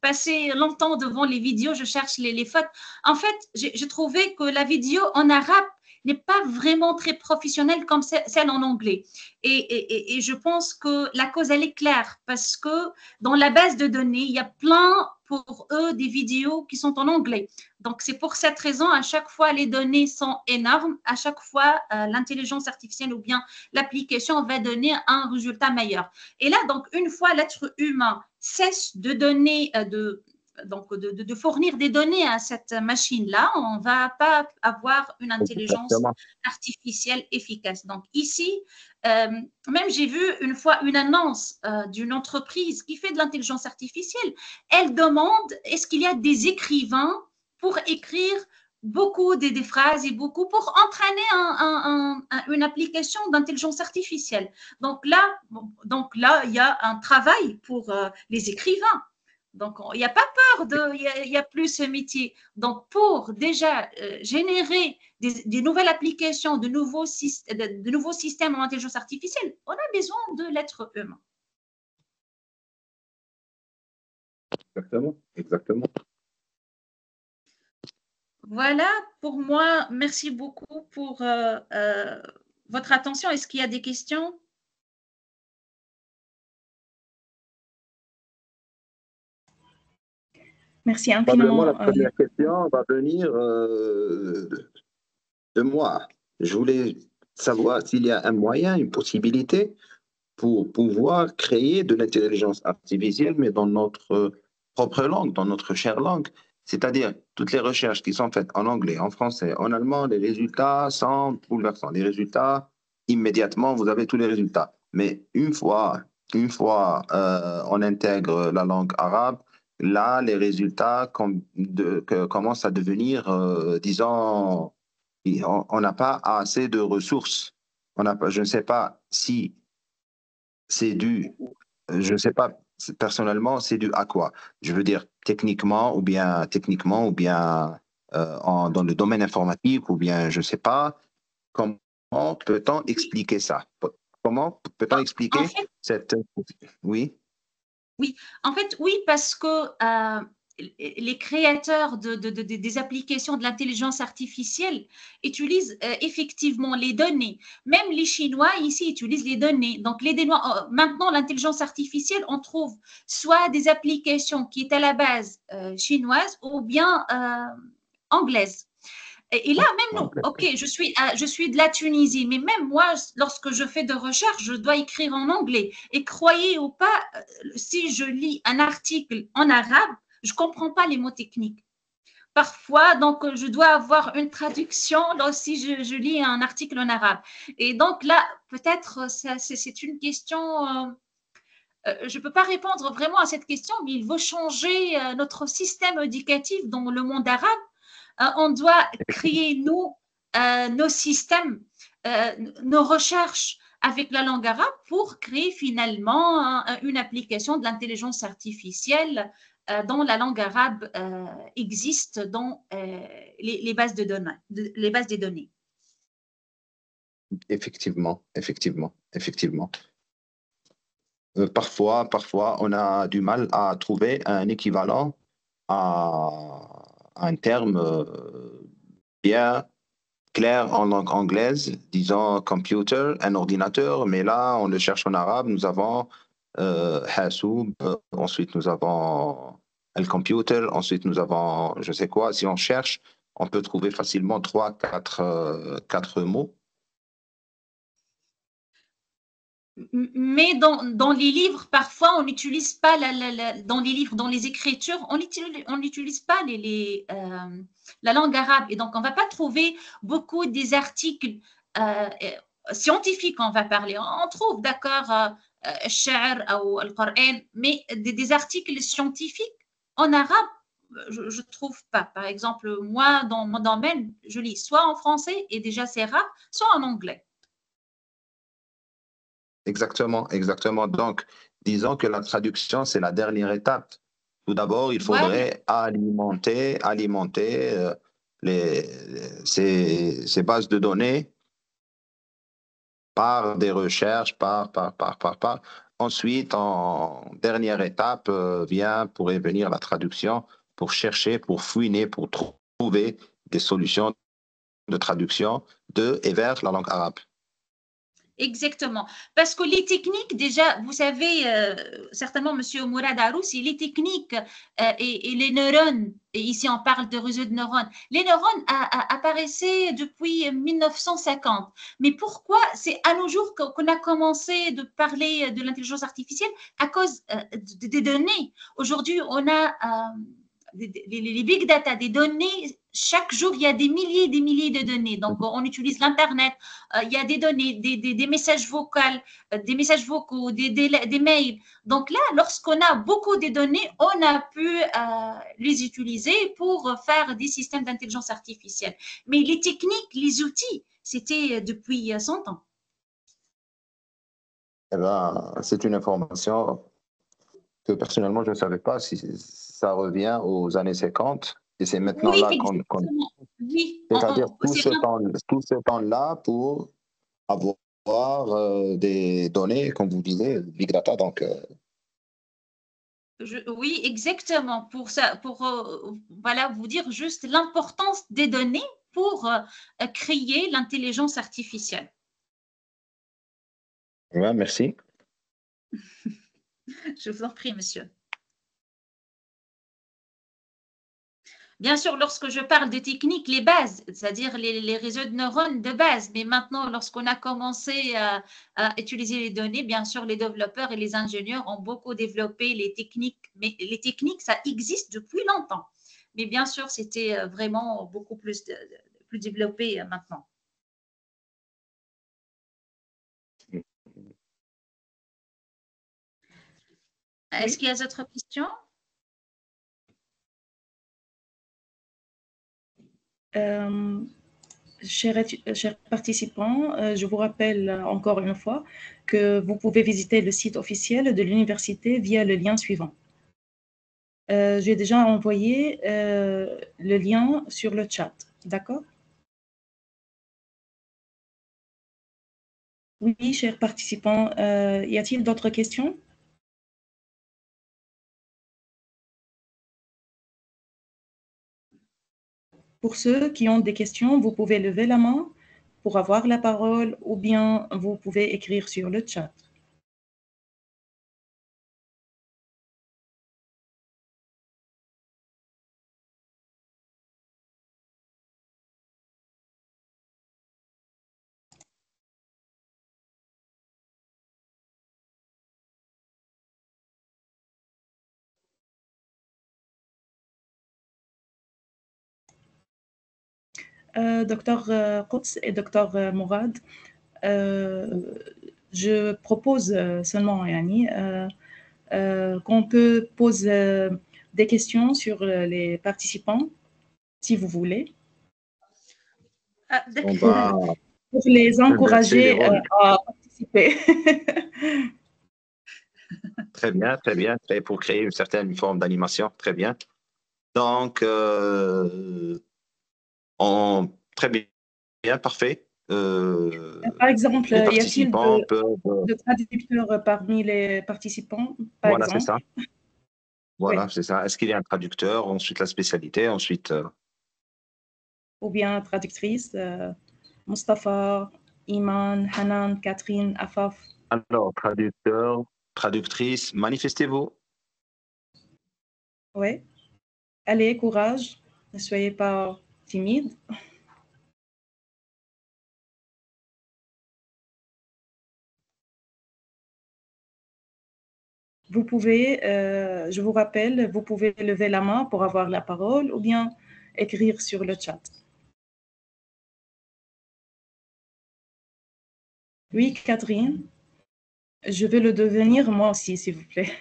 passé longtemps devant les vidéos, je cherche les fautes. En fait, j'ai trouvé que la vidéo en arabe n'est pas vraiment très professionnelle comme celle en anglais. Et je pense que la cause, elle est claire parce que dans la base de données, il y a plein pour eux des vidéos qui sont en anglais. Donc, c'est pour cette raison, à chaque fois, les données sont énormes. À chaque fois, l'intelligence artificielle ou bien l'application va donner un résultat meilleur. Et là, donc, une fois l'être humain cesse de donner, de fournir des données à cette machine-là, on ne va pas avoir une intelligence Exactement. artificielle efficace. Donc, ici, même j'ai vu une fois une annonce d'une entreprise qui fait de l'intelligence artificielle. Elle demande, est-ce qu'il y a des écrivains pour écrire beaucoup des phrases et beaucoup pour entraîner une application d'intelligence artificielle. Donc là, il y a un travail pour les écrivains. Donc, il n'y a pas peur il y a plus ce métier. Donc, pour déjà générer des nouvelles applications, de nouveaux systèmes en intelligence artificielle, on a besoin de l'être humain. Exactement. Exactement. Voilà, pour moi, merci beaucoup pour votre attention. Est-ce qu'il y a des questions? Merci Probablement, la infiniment. première question va venir de moi. Je voulais savoir s'il y a un moyen, une possibilité pour pouvoir créer de l'intelligence artificielle, mais dans notre propre langue, dans notre chère langue. C'est-à-dire, toutes les recherches qui sont faites en anglais, en français, en allemand, les résultats sont bouleversants. Les résultats, immédiatement, vous avez tous les résultats. Mais on intègre la langue arabe, là, les résultats commencent à devenir, disons, on n'a pas assez de ressources. Je ne sais pas si c'est dû, je ne sais pas personnellement, c'est dû à quoi? Je veux dire techniquement, ou bien dans le domaine informatique, ou bien je ne sais pas. Comment peut-on expliquer ça? Comment peut-on En expliquer fait, cette... Oui, oui, en fait, oui, parce que les créateurs des applications de l'intelligence artificielle utilisent effectivement les données. Même les Chinois ici utilisent les données. Donc, maintenant, l'intelligence artificielle, on trouve soit des applications qui est à la base chinoise ou bien anglaise. Et là, même nous, ok, je suis de la Tunisie, mais même moi, lorsque je fais de recherche, je dois écrire en anglais. Et croyez ou pas, si je lis un article en arabe, je ne comprends pas les mots techniques. Parfois, donc, je dois avoir une traduction si je lis un article en arabe. Et donc là, peut-être, c'est une question. Je ne peux pas répondre vraiment à cette question, mais il faut changer notre système éducatif dans le monde arabe. On doit créer, nous, nos systèmes, nos recherches avec la langue arabe pour créer finalement une application de l'intelligence artificielle dont la langue arabe existe dans les bases de données, les bases des données. effectivement, effectivement, effectivement. Parfois, on a du mal à trouver un équivalent à un terme bien clair en langue anglaise, disons computer, un ordinateur, mais là, on le cherche en arabe. Nous avons Hasoub, ensuite nous avons le computer, ensuite nous avons je sais quoi. Si on cherche, on peut trouver facilement 4 mots. Mais dans les livres, parfois, on n'utilise pas, dans les livres, dans les écritures, on n'utilise pas la langue arabe. Et donc, on ne va pas trouver beaucoup des articles scientifiques, on va parler. On trouve, d'accord, Sha'ar ou le Coran, mais des articles scientifiques en arabe, je ne trouve pas. Par exemple, moi, dans mon domaine, je lis soit en français, et déjà c'est rare, soit en anglais. Exactement, exactement. Donc, disons que la traduction, c'est la dernière étape. Tout d'abord, il faudrait alimenter ces bases de données par des recherches, par. Ensuite, en dernière étape, pourrait venir la traduction pour chercher, pour fouiner, pour trouver des solutions de traduction de et vers la langue arabe. Exactement. Parce que les techniques, déjà, vous savez, certainement, M. Mourad Aroussi, les techniques et les neurones, et ici on parle de réseau de neurones, les neurones apparaissaient depuis 1950. Mais pourquoi c'est à nos jours qu'on a commencé de parler de l'intelligence artificielle? À cause des données. Aujourd'hui, on a les big data, des données. Chaque jour, il y a des milliers et des milliers de données. Donc, on utilise l'Internet. Il y a des données, des messages vocaux, des mails. Donc là, lorsqu'on a beaucoup de données, on a pu les utiliser pour faire des systèmes d'intelligence artificielle. Mais les techniques, les outils, c'était depuis 100 ans. Eh ben, c'est une information que personnellement, je ne savais pas si ça revient aux années 50. Et c'est maintenant là qu'on. Oui. C'est-à-dire tout ce temps-là pour avoir des données, comme vous disiez, big data. Donc, oui, exactement. Pour ça, voilà, vous dire juste l'importance des données pour créer l'intelligence artificielle. Ouais, merci. Je vous en prie, monsieur. Bien sûr, lorsque je parle de techniques, les bases, c'est-à-dire les réseaux de neurones de base, mais maintenant, lorsqu'on a commencé à utiliser les données, bien sûr, les développeurs et les ingénieurs ont beaucoup développé les techniques, mais les techniques, ça existe depuis longtemps. Mais bien sûr, c'était vraiment beaucoup plus développé maintenant. Est-ce qu'il y a d'autres questions? Chers participants, je vous rappelle encore une fois que vous pouvez visiter le site officiel de l'université via le lien suivant. J'ai déjà envoyé le lien sur le chat, d'accord? Oui, chers participants, y a-t-il d'autres questions? Pour ceux qui ont des questions, vous pouvez lever la main pour avoir la parole ou bien vous pouvez écrire sur le chat. Docteur Quds et Docteur Mourad, je propose seulement, Yani, qu'on peut poser des questions sur les participants, si vous voulez. Pour les encourager à participer. Très bien, très bien. Pour créer une certaine forme d'animation, très bien. Donc, très bien, parfait. Par exemple, y a-t-il de traducteurs parmi les participants, par voilà, exemple? c'est ça. Voilà, Oui. c'est ça. Est-ce qu'il y a un traducteur, ensuite la spécialité, ensuite... Ou bien traductrice, Mustapha, Iman, Hanan, Catherine, Afaf. Alors, traducteur, traductrice, manifestez-vous. Oui. Allez, courage. Ne soyez pas timide. Vous pouvez, je vous rappelle, vous pouvez lever la main pour avoir la parole ou bien écrire sur le chat. Oui, Catherine, je vais le devenir moi aussi, s'il vous plaît.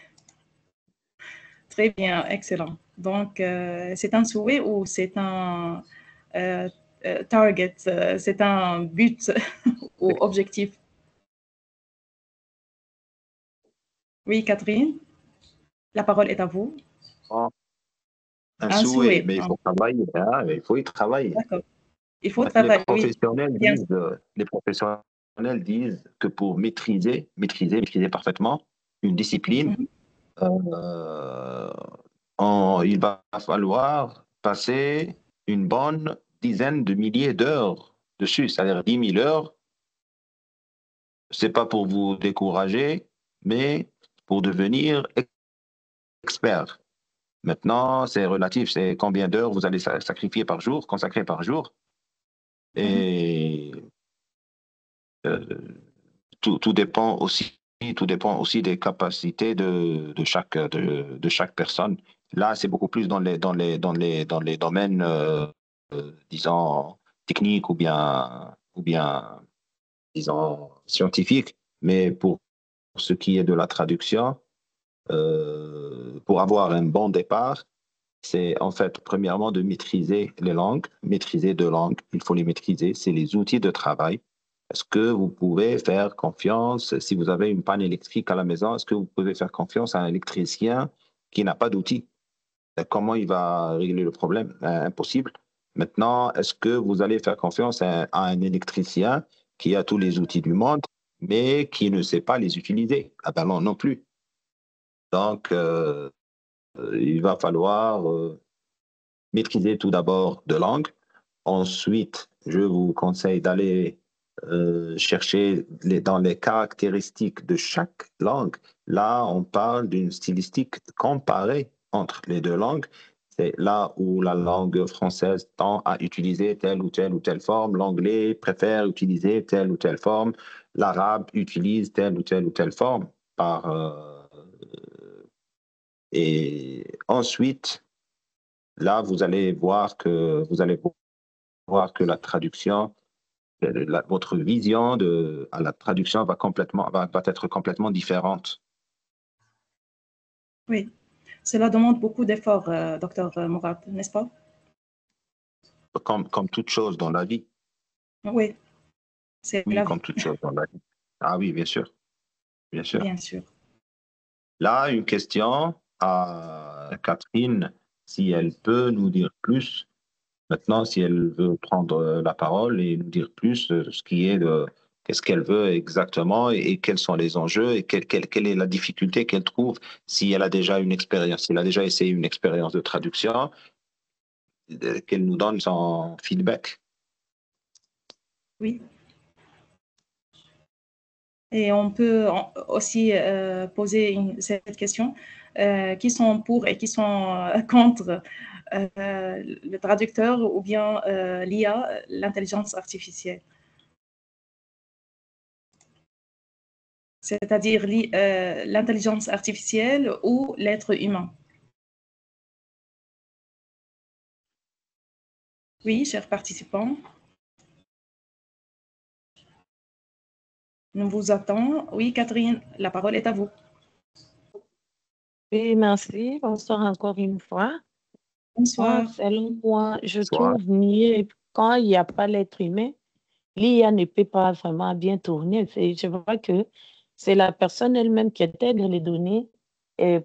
Très bien, excellent. Donc, c'est un souhait ou c'est un target, c'est un but ou objectif? Oui, Catherine, la parole est à vous. Oh, un Un souhait, souhait. mais il faut travailler, hein, il faut y travailler. D'accord. Il faut travailler, oui. Bien sûr. Les professionnels disent que pour maîtriser parfaitement une discipline, Mhm. euh, il va falloir passer une bonne dizaine de milliers d'heures dessus, c'est-à-dire 10 000 heures. C'est pas pour vous décourager, mais pour devenir expert. Maintenant, c'est relatif, c'est combien d'heures vous allez sacrifier par jour, consacrer par jour. Mhm. Et euh, tout dépend aussi des capacités de chaque personne. Là, c'est beaucoup plus dans les domaines, disons, techniques ou bien, disons, scientifiques. Mais pour ce qui est de la traduction, pour avoir un bon départ, c'est en fait, premièrement, de maîtriser les langues, maîtriser deux langues, il faut les maîtriser, c'est les outils de travail. Est-ce que vous pouvez faire confiance, si vous avez une panne électrique à la maison, est-ce que vous pouvez faire confiance à un électricien qui n'a pas d'outils? Comment il va régler le problème? Impossible. Maintenant, est-ce que vous allez faire confiance à un électricien qui a tous les outils du monde, mais qui ne sait pas les utiliser? Ah ben non, non plus. Donc, il va falloir maîtriser tout d'abord deux langues. Ensuite, je vous conseille d'aller chercher dans les caractéristiques de chaque langue. Là, on parle d'une stylistique comparée entre les deux langues. C'est là où la langue française tend à utiliser telle ou telle forme, l'anglais préfère utiliser telle ou telle forme, l'arabe utilise telle ou telle forme. Et ensuite, là, vous allez voir que la traduction, votre vision à la traduction va être complètement différente. Oui. Cela demande beaucoup d'efforts, docteur Mourad, n'est-ce pas? Comme toute chose dans la vie. Oui, c'est Oui, la comme vie, toute chose dans la vie. Ah oui, bien sûr, bien sûr. bien sûr. Là, une question à Catherine, si elle peut nous dire plus. Maintenant, si elle veut prendre la parole et nous dire plus ce qui est de qu'est-ce qu'elle veut exactement et quels sont les enjeux et quelle est la difficulté qu'elle trouve si elle a déjà une expérience, si elle a déjà essayé une expérience de traduction, qu'elle nous donne son feedback. Oui. Et on peut aussi poser cette question. Qui sont pour et qui sont contre le traducteur ou bien l'IA, l'intelligence artificielle? C'est-à-dire l'intelligence artificielle ou l'être humain? Oui, chers participants, nous vous attendons. Oui, Catherine, la parole est à vous. Oui, merci. Bonsoir encore une fois. Moi, Bonsoir. selon moi, je Soit trouve mieux quand il n'y a pas l'être humain, l'IA ne peut pas vraiment bien tourner. Je vois que c'est la personne elle-même qui intègre les données et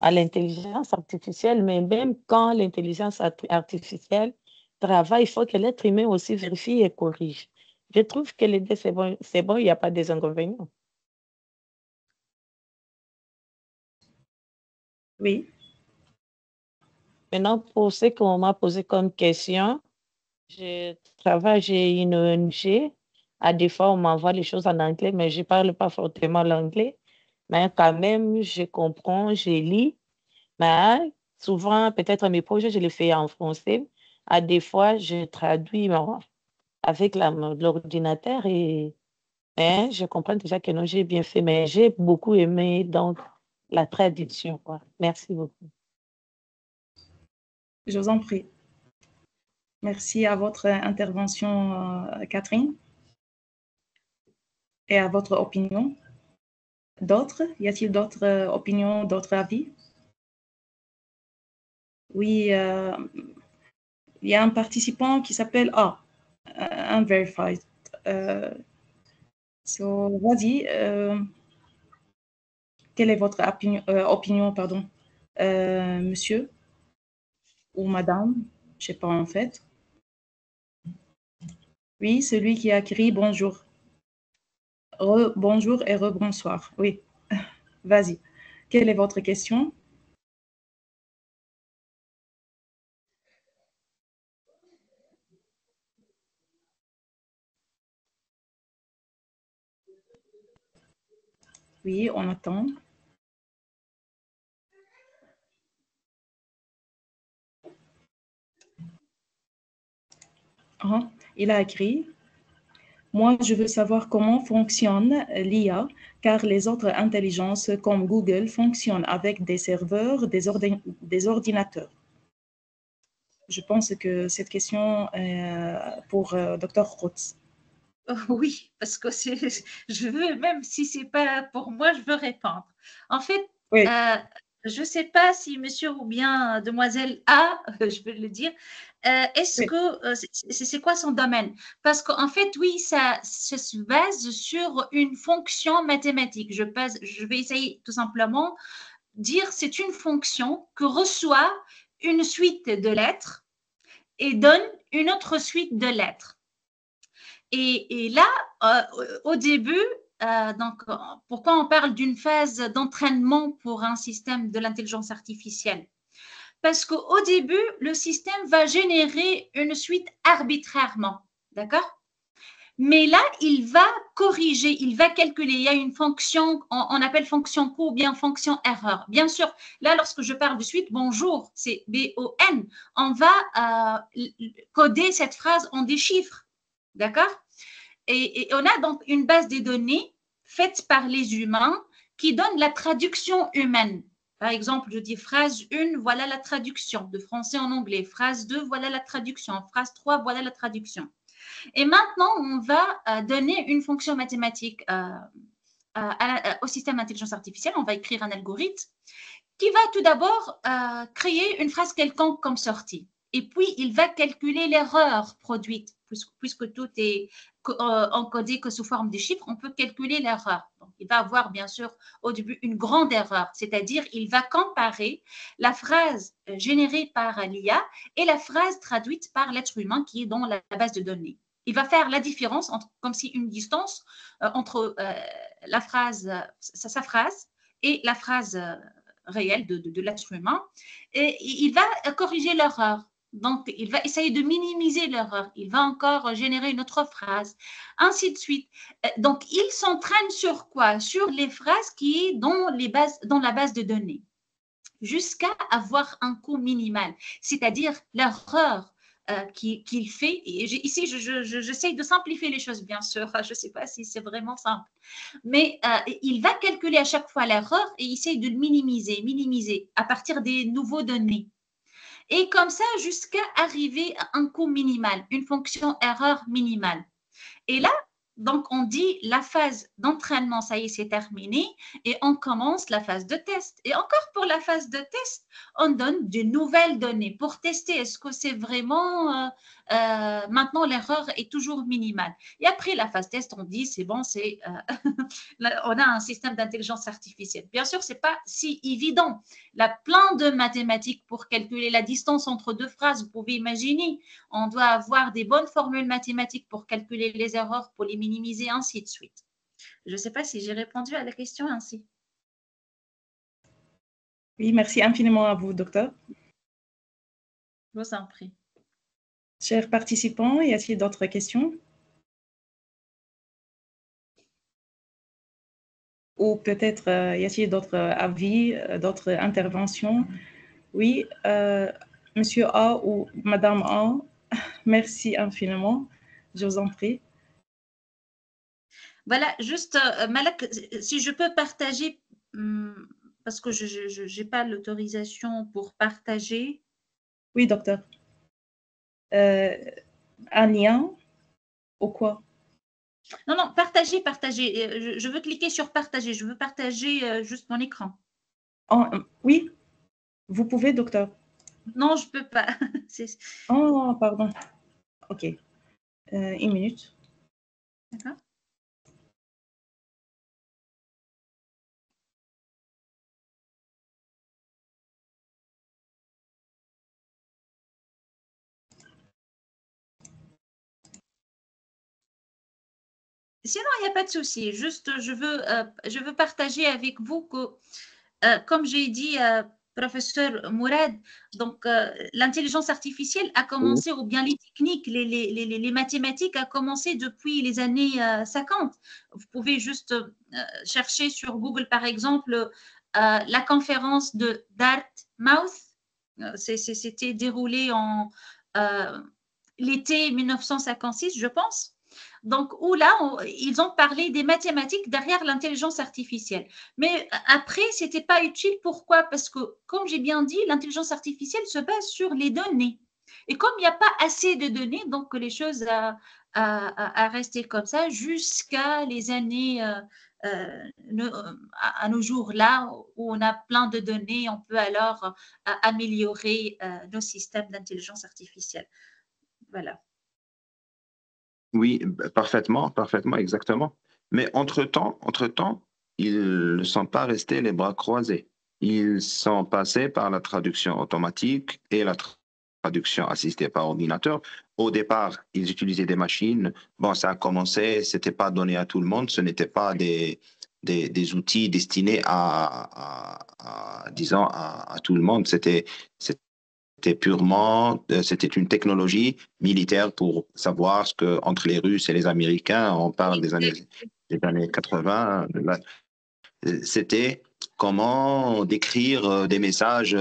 à l'intelligence artificielle, mais même quand l'intelligence artificielle travaille, il faut que l'être humain aussi vérifie et corrige. Je trouve que les deux, c'est bon, il n'y a pas des inconvénients. Oui. Maintenant, pour ce qu'on m'a posé comme question, je travaille chez une ONG. À des fois, on m'envoie les choses en anglais, mais je ne parle pas fortement l'anglais. Mais quand même, je comprends, je lis. Mais souvent, peut-être mes projets, je les fais en français. À des fois, je traduis avec l'ordinateur et je comprends déjà que non, j'ai bien fait, mais j'ai beaucoup aimé donc la traduction, quoi. Merci beaucoup. Je vous en prie. Merci à votre intervention, Catherine, et à votre opinion. D'autres? Y a-t-il d'autres opinions, d'autres avis? Oui, il y a un participant qui s'appelle Unverified. So, vas-y, quelle est votre opinion, pardon, monsieur ou madame? Je sais pas en fait. Oui, celui qui a écrit bonjour. Bonjour et rebonsoir. Oui, vas-y. Quelle est votre question? Oui, on attend. Il a écrit, moi, je veux savoir comment fonctionne l'IA, car les autres intelligences comme Google fonctionnent avec des serveurs, des ordinateurs. Je pense que cette question est pour Dr. Rotz. Oui, parce que je veux, même si c'est pas pour moi, je veux répondre. En fait, Oui, je ne sais pas si monsieur ou bien demoiselle A, je peux le dire, est-ce oui, que c'est quoi son domaine? Parce qu'en fait, oui, ça se base sur une fonction mathématique. Je vais essayer tout simplement dire c'est une fonction que reçoit une suite de lettres et donne une autre suite de lettres. Et là, au début, donc, pourquoi on parle d'une phase d'entraînement pour un système de l'intelligence artificielle? Parce qu'au début, le système va générer une suite arbitrairement, d'accord? Mais là, il va corriger, il va calculer. Il y a une fonction, on appelle fonction coût ou bien fonction erreur. Bien sûr, là, lorsque je parle de suite, bonjour, c'est B-O-N, on va coder cette phrase en des chiffres, d'accord? Et on a donc une base de données faite par les humains qui donne la traduction humaine. Par exemple, je dis phrase 1, voilà la traduction, de français en anglais. Phrase 2, voilà la traduction. Phrase 3, voilà la traduction. Et maintenant, on va donner une fonction mathématique au système d'intelligence artificielle. On va écrire un algorithme qui va tout d'abord créer une phrase quelconque comme sortie. Et puis, il va calculer l'erreur produite, puisque tout est encodé que sous forme de chiffres, on peut calculer l'erreur. Donc, il va avoir, bien sûr, au début, une grande erreur, c'est-à-dire il va comparer la phrase générée par l'IA et la phrase traduite par l'être humain qui est dans la base de données. Il va faire la différence, comme si une distance entre la phrase, sa phrase et la phrase réelle de l'être humain, et il va corriger l'erreur. Donc, il va essayer de minimiser l'erreur. Il va encore générer une autre phrase, ainsi de suite. Donc, il s'entraîne sur quoi? Sur les phrases qui sont dans la base de données, jusqu'à avoir un coût minimal, c'est-à-dire l'erreur qu'il fait. Et ici, j'essaye de simplifier les choses, bien sûr. Je ne sais pas si c'est vraiment simple. Mais il va calculer à chaque fois l'erreur et essaye de le minimiser à partir des nouveaux données. Et comme ça, jusqu'à arriver à un coût minimal, une fonction erreur minimale. Et là, donc, on dit la phase d'entraînement, ça y est, c'est terminé, et on commence la phase de test. Et encore pour la phase de test, on donne de nouvelles données pour tester est-ce que c'est vraiment maintenant l'erreur est toujours minimale. Et après la phase test, on dit c'est bon, on a un système d'intelligence artificielle. Bien sûr, c'est pas si évident. Il y a plein de mathématiques pour calculer la distance entre deux phrases. Vous pouvez imaginer, on doit avoir des bonnes formules mathématiques pour calculer les erreurs, pour les minimiser, ainsi de suite. Je ne sais pas si j'ai répondu à la question ainsi. Oui, merci infiniment à vous, docteur. Je vous en prie. Chers participants, y a-t-il d'autres questions? Ou peut-être y a-t-il d'autres avis, d'autres interventions? Oui, Monsieur A ou Madame A, merci infiniment. Je vous en prie. Voilà, juste, Malak, si je peux partager, parce que je n'ai pas l'autorisation pour partager. Oui, docteur. Un lien ou quoi? Non, non, partager, partager. Je veux cliquer sur partager. Je veux partager juste mon écran. Oui, vous pouvez, docteur. Non, je ne peux pas. Oh, pardon. OK. Une minute. D'accord. Sinon, il n'y a pas de souci. Juste, je veux partager avec vous que, comme j'ai dit, professeur Mourad, donc l'intelligence artificielle a commencé, ou bien les techniques, les mathématiques a commencé depuis les années 50. Vous pouvez juste chercher sur Google, par exemple, la conférence de Dartmouth. C'était déroulé en l'été 1956, je pense. Donc, où là, ils ont parlé des mathématiques derrière l'intelligence artificielle. Mais après, ce n'était pas utile. Pourquoi? Parce que, comme j'ai bien dit, l'intelligence artificielle se base sur les données. Et comme il n'y a pas assez de données, donc les choses à rester comme ça jusqu'à les années à nos jours là où on a plein de données, on peut alors améliorer nos systèmes d'intelligence artificielle. Voilà. Oui, parfaitement, parfaitement, exactement. Mais entre-temps, ils ne sont pas restés les bras croisés. Ils sont passés par la traduction automatique et la traduction assistée par ordinateur. Au départ, ils utilisaient des machines. Bon, ça a commencé, c'était pas donné à tout le monde, ce n'était pas des outils destinés disons, à tout le monde. C'était une technologie militaire pour savoir ce que entre les Russes et les Américains, on parle des années 80. C'était comment décrire des messages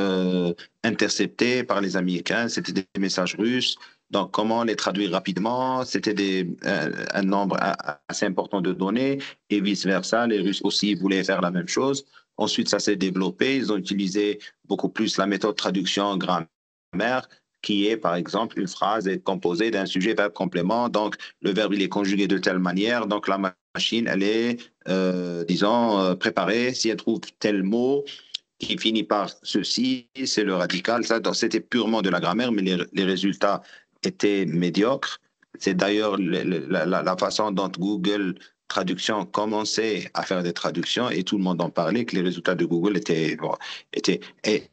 interceptés par les Américains. C'était des messages russes. Donc, comment les traduire rapidement? C'était un nombre assez important de données et vice-versa. Les Russes aussi voulaient faire la même chose. Ensuite, ça s'est développé. Ils ont utilisé beaucoup plus la méthode traduction grammaire, qui est, par exemple, une phrase est composée d'un sujet, verbe, complément. Donc, le verbe, il est conjugué de telle manière. Donc, la machine, elle est, disons, préparée. Si elle trouve tel mot qui finit par ceci, c'est le radical. Ça, c'était purement de la grammaire, mais les résultats étaient médiocres. C'est d'ailleurs la façon dont Google Traduction commençait à faire des traductions et tout le monde en parlait, que les résultats de Google étaient et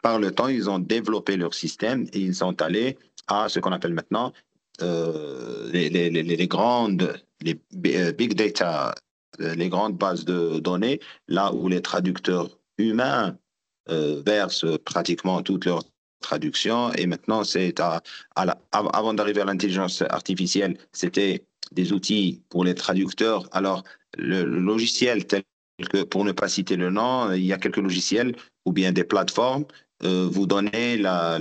par le temps, ils ont développé leur système et ils sont allés à ce qu'on appelle maintenant les big data, les grandes bases de données, là où les traducteurs humains versent pratiquement toutes leurs traductions. Et maintenant, avant d'arriver à l'intelligence artificielle, c'était des outils pour les traducteurs. Alors, le logiciel tel que, pour ne pas citer le nom, il y a quelques logiciels ou bien des plateformes vous donnez la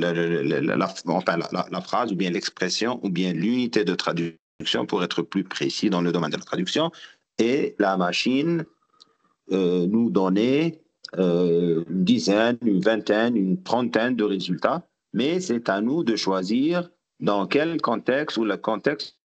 phrase ou bien l'expression ou bien l'unité de traduction pour être plus précis dans le domaine de la traduction. Et la machine nous donnait une dizaine, une vingtaine, une trentaine de résultats. Mais c'est à nous de choisir dans quel contexte ou le contexte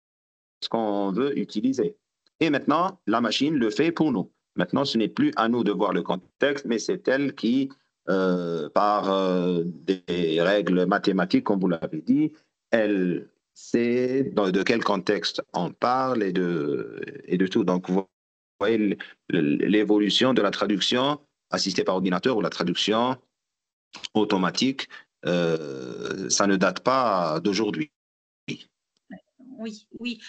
qu'on veut utiliser. Et maintenant, la machine le fait pour nous. Maintenant, ce n'est plus à nous de voir le contexte, mais c'est elle qui, par des règles mathématiques, comme vous l'avez dit, elle sait de quel contexte on parle et de tout. Donc, vous voyez l'évolution de la traduction assistée par ordinateur ou la traduction automatique, ça ne date pas d'aujourd'hui. Oui, oui,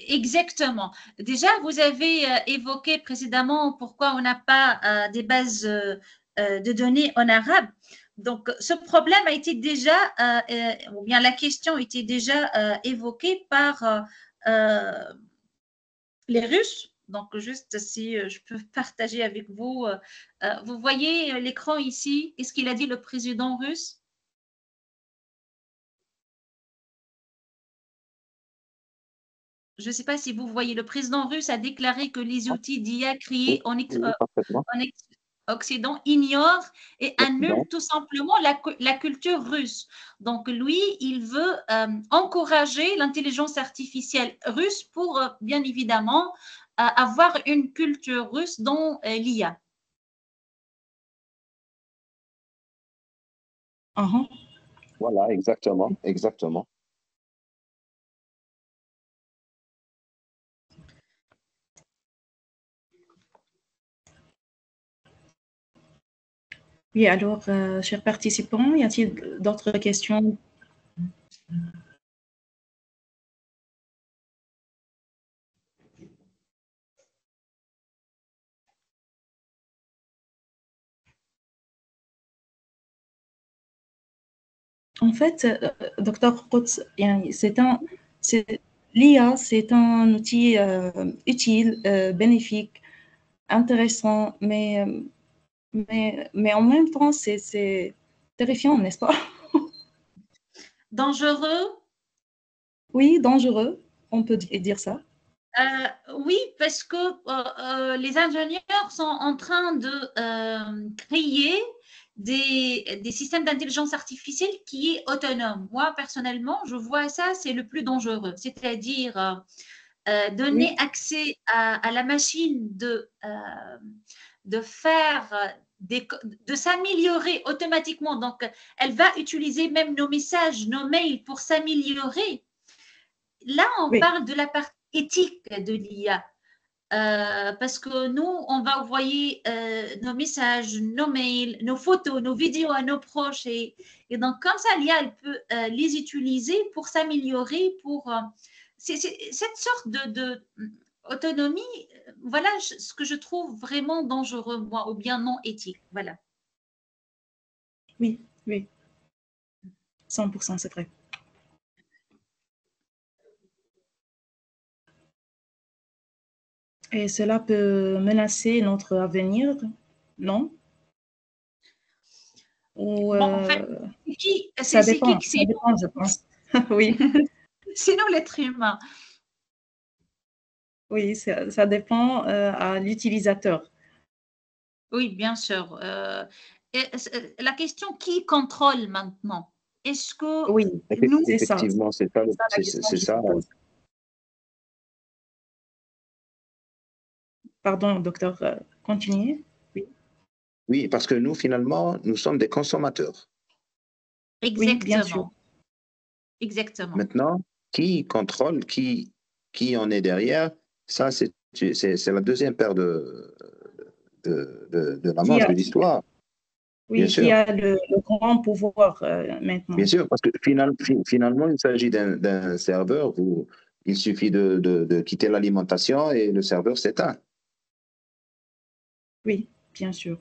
exactement. Déjà, vous avez évoqué précédemment pourquoi on n'a pas des bases de données en arabe. Donc, ce problème a été déjà, ou bien la question a été déjà évoquée par les Russes. Donc, juste si je peux partager avec vous, vous voyez l'écran ici, qu'est-ce qu'il a dit le président russe? Je ne sais pas si vous voyez, le président russe a déclaré que les outils d'IA créés en Occident ignorent et annulent tout simplement la culture russe. Donc, lui, il veut encourager l'intelligence artificielle russe pour, bien évidemment, avoir une culture russe dans l'IA. Voilà, exactement, exactement. Oui, alors, chers participants, y a-t-il d'autres questions? En fait, Dr. Quds, l'IA, c'est un outil utile, bénéfique, intéressant, mais en même temps, c'est terrifiant, n'est-ce pas? Dangereux? Oui, dangereux, on peut dire ça. Oui, parce que les ingénieurs sont en train de créer des systèmes d'intelligence artificielle qui est autonome. Moi, personnellement, je vois ça, c'est le plus dangereux, c'est-à-dire donner accès à la machine de faire de s'améliorer automatiquement. Donc, elle va utiliser même nos messages, nos mails pour s'améliorer. Là, on parle de la partie éthique de l'IA. Parce que nous, on va envoyer nos messages, nos mails, nos photos, nos vidéos à nos proches. Et donc, comme ça, l'IA, elle peut les utiliser pour s'améliorer, c'est cette sorte d'autonomie, voilà ce que je trouve vraiment dangereux, moi, ou bien non éthique. Voilà. Oui, 100%, c'est vrai. Et cela peut menacer notre avenir, non? Ou, en fait, ça dépend, je pense. Oui. Sinon, l'être humain. Oui, ça dépend à l'utilisateur. Oui, bien sûr. La question, qui contrôle maintenant? Est-ce que oui, nous… Effectivement, c'est ça. Pardon, docteur, continuez. Oui, parce que nous, finalement, nous sommes des consommateurs. Exactement. Oui, bien sûr. Exactement. Maintenant, qui contrôle, qui en est derrière, ça, c'est la deuxième paire de la manche de l'histoire. Oui, qui a le grand pouvoir maintenant. Bien sûr, parce que finalement, il s'agit d'un serveur où il suffit de quitter l'alimentation et le serveur s'éteint. Oui, bien sûr.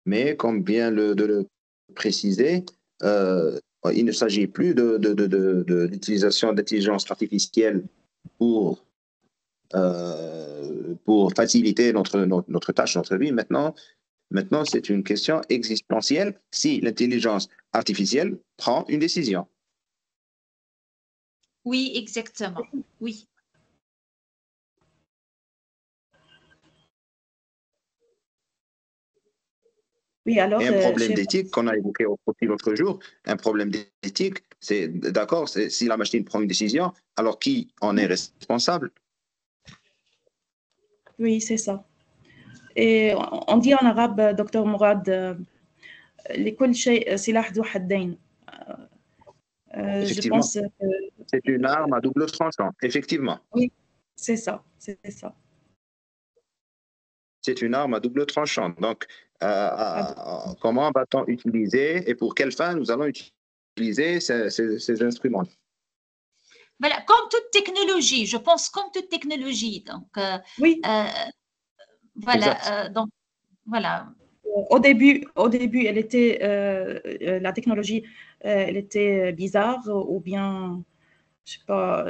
Mais comme bien de le préciser, il ne s'agit plus de l'utilisation d'intelligence artificielle pour faciliter notre tâche, notre vie. Maintenant, c'est une question existentielle si l'intelligence artificielle prend une décision. Oui, exactement. Oui. Oui, alors, et un problème d'éthique qu'on a évoqué aussi l'autre jour, un problème d'éthique, c'est d'accord, si la machine prend une décision, alors qui en est responsable? Oui, c'est ça. Et on dit en arabe, docteur Mourad, لكل شيء سلاح ذو حدين. Effectivement, je pense que c'est une arme à double tranchant, effectivement. Oui, c'est ça, c'est ça. C'est une arme à double tranchant. Donc, comment va-t-on utiliser et pour quelle fin nous allons utiliser ces instruments? Voilà, comme toute technologie, je pense comme toute technologie. Donc, oui. voilà. Donc, voilà. Au début, elle était, la technologie, elle était bizarre ou bien, je sais pas,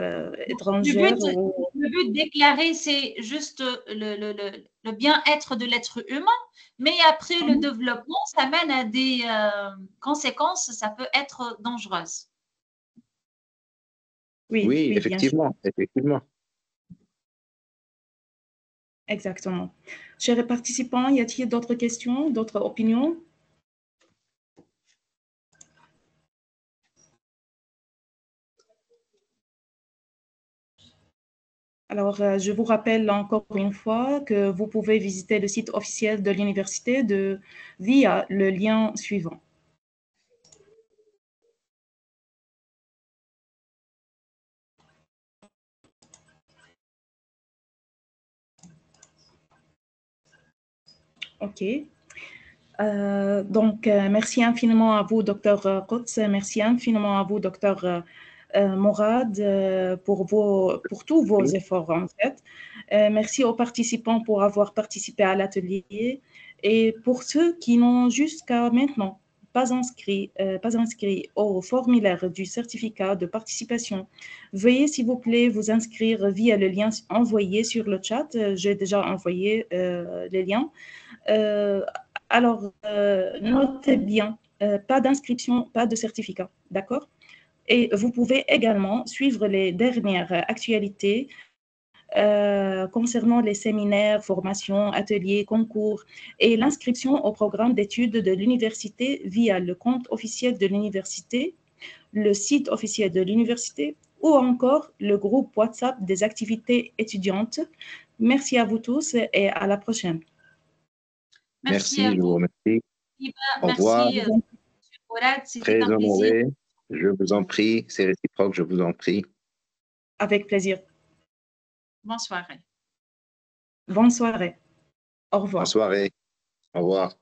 étrangère. Le but déclaré, c'est juste le bien-être de l'être humain, mais après le développement, ça mène à des conséquences, ça peut être dangereuse. Oui, Oui, bien sûr. effectivement, effectivement. Exactement. Chers participants, y a-t-il d'autres questions, d'autres opinions? Alors, je vous rappelle encore une fois que vous pouvez visiter le site officiel de l'université via le lien suivant. OK. Donc, merci infiniment à vous, Dr. Quds. Merci infiniment à vous, Dr. Mourad, pour tous vos efforts, en fait. Merci aux participants pour avoir participé à l'atelier. Et pour ceux qui n'ont jusqu'à maintenant pas inscrit au formulaire du certificat de participation, veuillez, s'il vous plaît, vous inscrire via le lien envoyé sur le chat. J'ai déjà envoyé les liens. Alors, notez bien, pas d'inscription, pas de certificat, d'accord? Et vous pouvez également suivre les dernières actualités concernant les séminaires, formations, ateliers, concours et l'inscription au programme d'études de l'université via le compte officiel de l'université, le site officiel de l'université ou encore le groupe WhatsApp des activités étudiantes. Merci à vous tous et à la prochaine. Merci à je vous vous. remercie. Au revoir. Merci, M. Mourad. C'était Très un plaisir. honoré. Je vous en prie. C'est réciproque, je vous en prie. Avec plaisir. Bonne soirée. Bonne soirée. Au revoir. Bonne soirée. Au revoir.